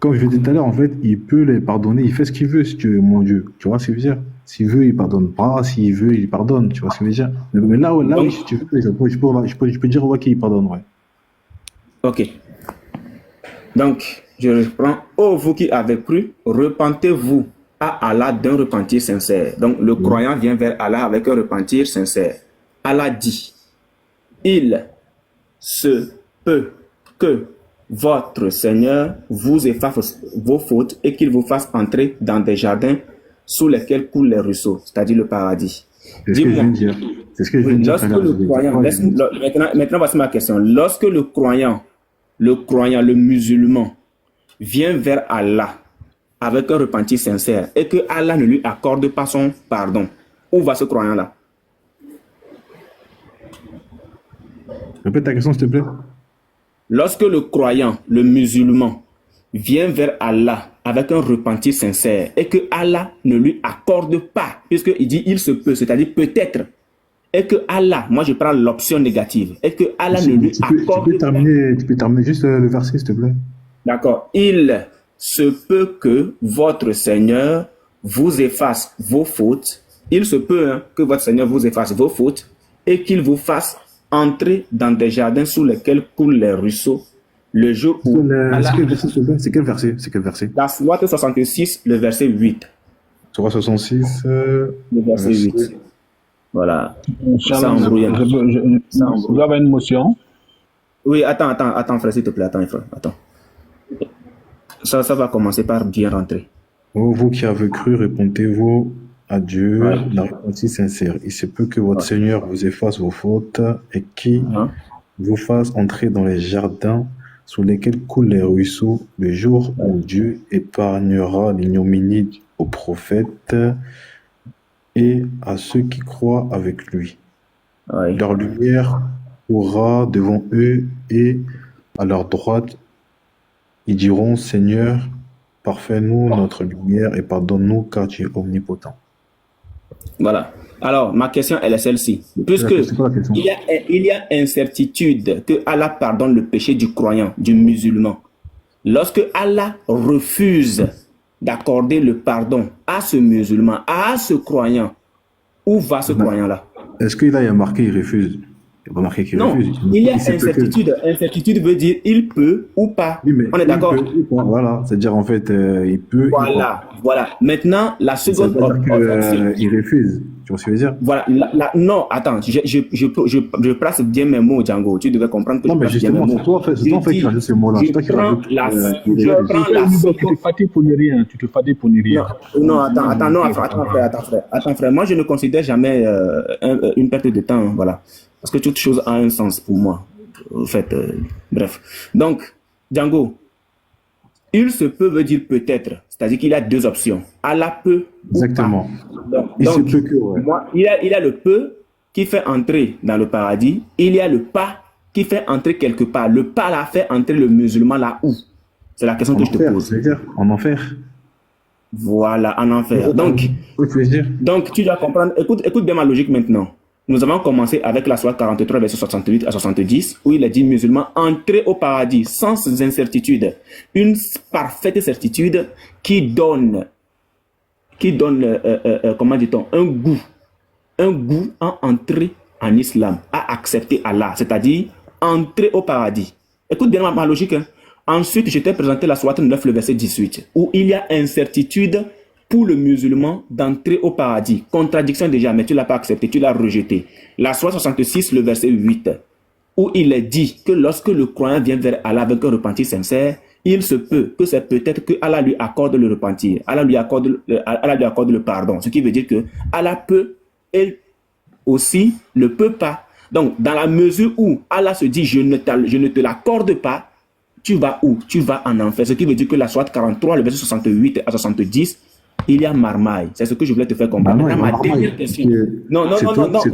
Comme je l'ai dit tout à l'heure, en fait, il peut les pardonner. Il fait ce qu'il veut, si tu veux, mon Dieu. Tu vois ce que je veux dire? S'il veut, il pardonne pas. S'il veut, il pardonne. Tu vois ce que je veux dire? Mais là, oui, si tu veux, je peux dire ouais, qu'il pardonne, ouais. Ok. Donc, je reprends. Ô vous qui avez cru, repentez-vous à Allah d'un repentir sincère. Donc, le croyant vient vers Allah avec un repentir sincère. Allah dit, il se peut que votre Seigneur vous efface vos fautes et qu'il vous fasse entrer dans des jardins sous lesquels coulent les ruisseaux, c'est-à-dire le paradis. C'est ce que je viens de dire. C'est ce que je viens de dire. Lorsque le croyant, maintenant voici ma question. Lorsque le croyant, le musulman, vient vers Allah avec un repentir sincère et que Allah ne lui accorde pas son pardon, où va ce croyant-là? Répète ta question, s'il te plaît. Lorsque le croyant, le musulman, vient vers Allah avec un repentir sincère et que Allah ne lui accorde pas, puisqu'il dit il se peut, c'est-à-dire peut-être, et que Allah, moi je prends l'option négative, et que Allah ne lui accorde pas. Tu peux terminer juste le verset, s'il te plaît. D'accord. Il se peut que votre Seigneur vous efface vos fautes. Il se peut que votre Seigneur vous efface vos fautes et qu'il vous fasse entrer dans des jardins sous lesquels coulent les ruisseaux le jour où C'est quel verset? C'est quel verset? La Sourate 66, le verset 8. Sourate 66, Le verset 8. Voilà. Ça Inch'Allah, embrouille un peu. Ça embrouille. vous avez une motion? Oui, attends, frère, s'il te plaît, frère, attends. Ça va commencer par bien rentrer. ô vous qui avez cru, répondez-vous à Dieu d'un repentir sincère. Il se peut que votre Seigneur vous efface vos fautes et qu'il vous fasse entrer dans les jardins sous lesquels coulent les ruisseaux le jour où Dieu épargnera l'ignominie aux prophètes et à ceux qui croient avec lui. Oui. Leur lumière courra devant eux et à leur droite, ils diront, Seigneur, parfais-nous notre lumière et pardonne-nous car tu es omnipotent. Voilà. Alors, ma question, elle est celle-ci. Puisque C'est quoi la question? il y a incertitude que Allah pardonne le péché du croyant, du musulman. Lorsque Allah refuse d'accorder le pardon à ce musulman, à ce croyant, où va ce croyant-là? Est-ce qu'il a marqué il refuse? Il n'y a pas marqué qu'il Non, refuse. il y a se peut que- incertitude. Incertitude veut dire il peut ou pas. Oui, mais On est il d'accord? peut ou pas, voilà. C'est-à-dire, en fait, il peut. Voilà. Maintenant, la Ça seconde veut pas dire option. qu'il refuse. Tu vois ce que je veux dire? Voilà, non, attends, je place bien mes mots, Django. Tu devais comprendre que Non, je mais place bien mes justement, mots. c'est toi, en fait, qui rajoute ces mots-là. Je C'est toi qui prends rajoute. la, il je refuse. prends la Tu te seconde. fatigues pour ne rien. Tu te fatigues pour ne rien. Non, attends, frère. Moi, je ne considère jamais une perte de temps, voilà. Parce que toute chose a un sens pour moi. En fait, bref. Donc, Django, il se peut veut dire peut-être. C'est-à-dire qu'il y a deux options. Allah peut ou pas. Exactement. Donc, se peut que, ouais. moi, il y a le peu qui fait entrer dans le paradis. Il y a le pas qui fait entrer quelque part. Le pas là fait entrer le musulman là où? C'est la question En que je te enfer, pose. c'est-à-dire, en enfer. Voilà, en enfer. Donc, Oui, tu veux dire? Donc, tu dois comprendre, écoute bien ma logique maintenant. Nous avons commencé avec la sourate 43, verset 68 à 70, où il est dit musulmans, entrez au paradis sans incertitude. Une parfaite certitude qui donne comment dit-on, un goût à entrer en islam, à accepter Allah, c'est-à-dire entrer au paradis. Écoute bien ma logique. Hein. Ensuite, je t'ai présenté la sourate 9, le verset 18, où il y a incertitude pour le musulman d'entrer au paradis. Contradiction déjà, mais tu ne l'as pas accepté, tu l'as rejeté. La sourate 66, le verset 8, où il est dit que lorsque le croyant vient vers Allah avec un repentir sincère, il se peut que c'est peut-être que Allah lui accorde le repentir, Allah lui accorde le pardon, ce qui veut dire que Allah peut et aussi ne peut pas. Donc, dans la mesure où Allah se dit je ne te l'accorde pas, tu vas où? Tu vas en enfer. Ce qui veut dire que la sourate 43, le verset 68 à 70, il y a marmaille. C'est ce que je voulais te faire comprendre. Ah non, Ma marmaille. dernière question. Non. C'est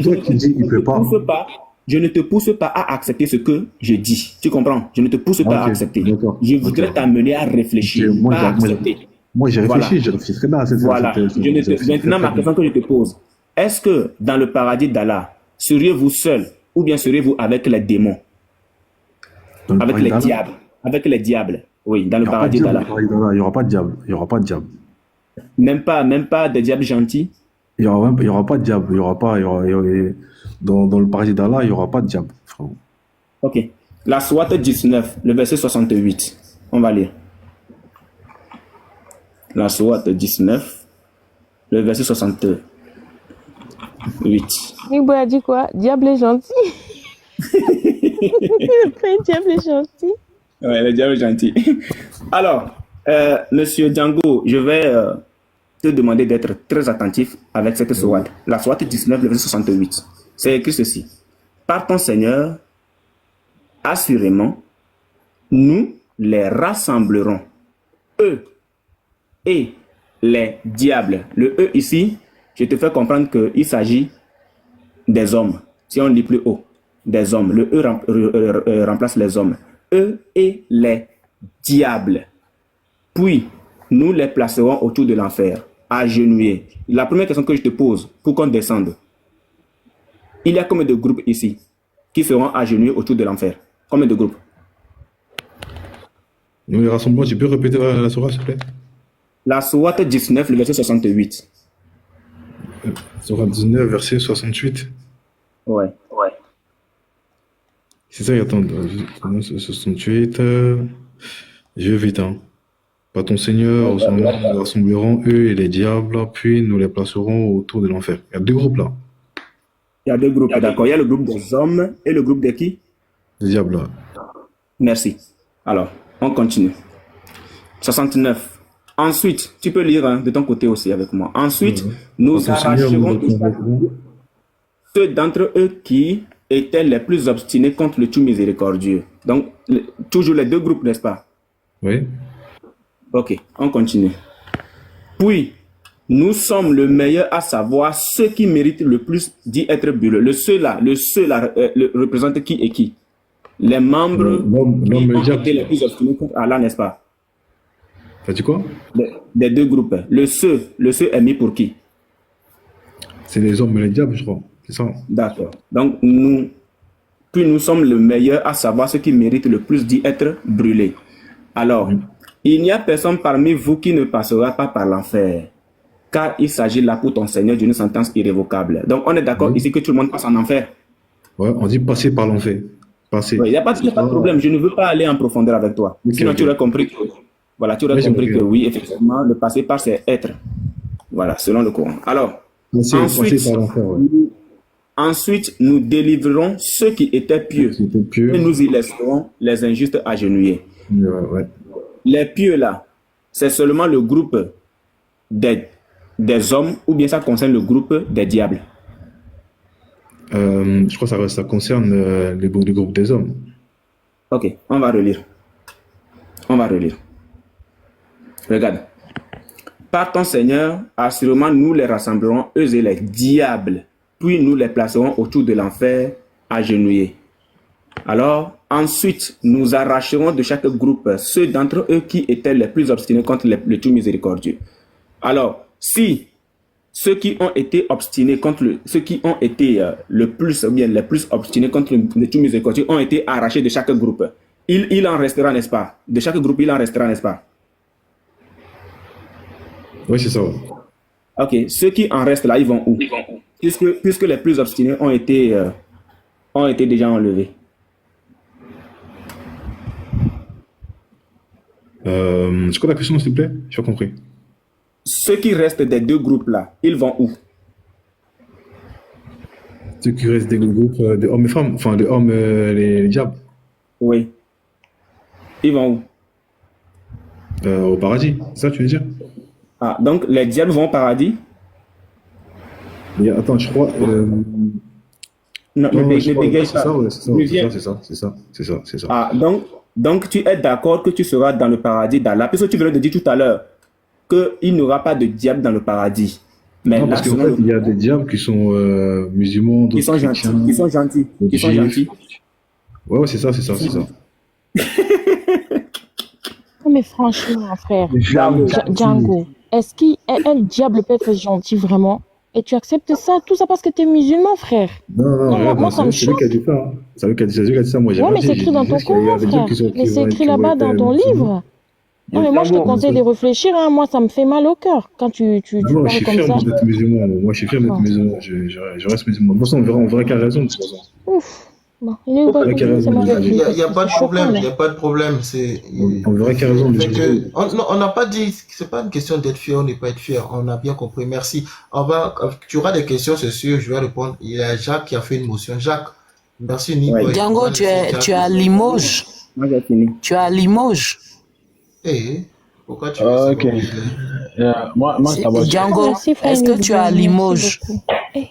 toi qui dis il peut pas. Je ne te pousse pas à accepter ce que je dis. Tu comprends? Je ne te pousse pas à Ok, accepter. d'accord. Je voudrais Ok. t'amener à réfléchir, Ok, pas à accepter. Moi, j'ai Voilà. réfléchi, je réfléchirai bien à cette Voilà. cette- Maintenant, ma question que je te pose. Est-ce que dans le paradis d'Allah, seriez-vous seul ou bien seriez-vous avec les démons? Dans le Avec paradis les d'Allah, diables? Avec les diables. Oui, dans le il y aura pas de paradis diable, d'Allah. dans le paradis d'Allah, il y aura pas de diable. Il y aura pas de diable. Même pas des diables gentils? Il y aura pas de diable. Dans le paradis d'Allah, il y aura pas de diable, frérot. Ok. La sourate 19, le verset 68. On va lire. La sourate 19, le verset 68. Nibo a dit quoi? Diable est gentil. Le vrai diable est gentil. Ouais, le diable est gentil. Alors, monsieur Django, je vais te demander d'être très attentif avec cette sourate. La sourate 19, le verset 68. C'est écrit ceci. Par ton Seigneur, assurément, nous les rassemblerons, eux et les diables. Le eux ici, je te fais comprendre qu'il s'agit des hommes. Si on lit plus haut, des hommes. Le eux remplace les hommes. Eux et les diables. Puis, nous les placerons autour de l'enfer, agenouillés. La première question que je te pose, pour qu'on descende, il y a combien de groupes ici qui seront agenouillés autour de l'enfer? Combien de groupes? Nous les rassemblons, tu peux répéter la sourate, s'il te plaît? La sourate 19, le verset 68. Sourate 19, verset 68. Ouais. C'est ça, attends, 68, je vais vite, hein. Par ton Seigneur, nous rassemblerons eux et les diables, puis nous les placerons autour de l'enfer. Il y a deux groupes là, Il y a deux groupes, d'accord. Il y a le groupe des hommes et le groupe de qui? les diables là. Merci. Alors, on continue. 69. Ensuite, tu peux lire de ton côté aussi avec moi. Ensuite, nous Par ton Seigneur, nous arracherons rassemblerons. ceux d'entre eux qui étaient les plus obstinés contre le tout miséricordieux. Donc, toujours les deux groupes, n'est-ce pas? Oui. Ok, on continue. Puis, nous sommes le meilleur à savoir ceux qui méritent le plus d'y être brûlés. Le ceux là, représente qui et qui? Les membres L'homme qui et le ont diable. été les plus obstinés contre Allah, n'est-ce pas? T'as dit quoi? Des deux groupes. Le ceux est mis pour qui? C'est les hommes et les diables, je crois. C'est ça. D'accord. Donc, nous sommes le meilleur à savoir ceux qui méritent le plus d'y être brûlés. Alors, il n'y a personne parmi vous qui ne passera pas par l'enfer, car il s'agit là pour ton Seigneur d'une sentence irrévocable. Donc, on est d'accord ici que tout le monde passe en enfer. Ouais, on dit passer par l'enfer. Passer. Il n'y a pas de problème. Je ne veux pas aller en profondeur avec toi. Ok, Sinon, ok. tu aurais compris que, voilà, tu aurais Ouais, j'ai compris que compris. oui, effectivement, le passer par, c'est être. Voilà, selon le Coran. Alors, Passer ensuite, par l'enfer, ouais. ensuite, nous délivrerons ceux qui étaient pieux C'était pieux. et nous y laisserons les injustes agenouillés. Ouais, ouais. Les pieux là, c'est seulement le groupe des hommes ou bien ça concerne le groupe des diables? Je crois que ça concerne le groupe des hommes. Ok, on va relire. On va relire. Regarde. Par ton Seigneur, assurément nous les rassemblerons, eux et les diables, puis nous les placerons autour de l'enfer, agenouillés. Alors, ensuite, nous arracherons de chaque groupe ceux d'entre eux qui étaient les plus obstinés contre le tout miséricordieux. Alors, si ceux qui ont été obstinés contre ceux qui ont été le plus, ou bien les plus obstinés contre le tout miséricordieux ont été arrachés de chaque groupe, il en restera, n'est-ce pas? De chaque groupe, il en restera, n'est-ce pas? Oui, c'est ça. Ouais. Ok, ceux qui en restent là, ils vont où? Puisque les plus obstinés ont été déjà enlevés. C'est quoi la question, s'il te plaît? Je n'ai pas compris. Ceux qui restent des deux groupes là, ils vont où? Ceux qui restent des groupes de hommes et femmes, enfin, de hommes, les diables, Oui. Ils vont où? au paradis. C'est ça, tu veux dire? Ah, donc les diables vont au paradis? Mais attends, je crois. Non, Non, ne je crois, bégaye c'est pas. ça, ouais, c'est ça, Reviens. c'est ça. Ah, donc tu es d'accord que tu seras dans le paradis d'Allah, puisque tu venais de dire tout à l'heure qu'il n'y aura pas de diable dans le paradis. Mais Non, là, parce qu'en selon fait, le il y a des diables qui sont musulmans, Qui d'autres sont gentils, chrétiens, qui sont gentils, d'autres qui sont juifs. gentils. Ouais, c'est ça. Non, mais franchement, frère, Django. Django, est-ce qu'un diable peut être gentil vraiment? Et tu acceptes ça, tout ça parce que tu es musulman, frère? Non, Non, regarde, moi, ça me c'est lui qui a dit ça. Hein. C'est lui qui a dit ça. Moi, j'ai Ouais, pas mais dit. c'est J'ai écrit dans dit ton juste qu'il y a Coran, des diables frère. qui sont Mais c'est écrit qui vont là-bas être dans ton musulmans. livre. Non, mais moi, je te conseille de réfléchir, hein. Moi, ça me fait mal au cœur quand tu Non, je parles suis comme fier ça. d'être musulman. Moi, je suis fier d'être Non. musulman. Je reste musulman. De toute façon, on verra qu'il a raison. De toute façon. Ouf. Bon, il est où, verra qu'il a raison. Il n'y a pas de C'est choquant, problème, là. il n'y a pas de problème. On verra qu'il a raison. On n'a pas dit, c'est pas une question d'être fier ou ne pas être fier. On a bien compris. Merci. Tu auras des questions, c'est sûr, je vais répondre. Il y a Jacques qui a fait une motion. Jacques, merci Nico. Ouais. Django, tu es à Limoges. Moi, j'ai fini. Tu es à Limoges. Pourquoi tu veux ça Ok. Moi, ça va. Django, Merci, frère est-ce que Nico. tu es à Merci Limoges? beaucoup. Eh.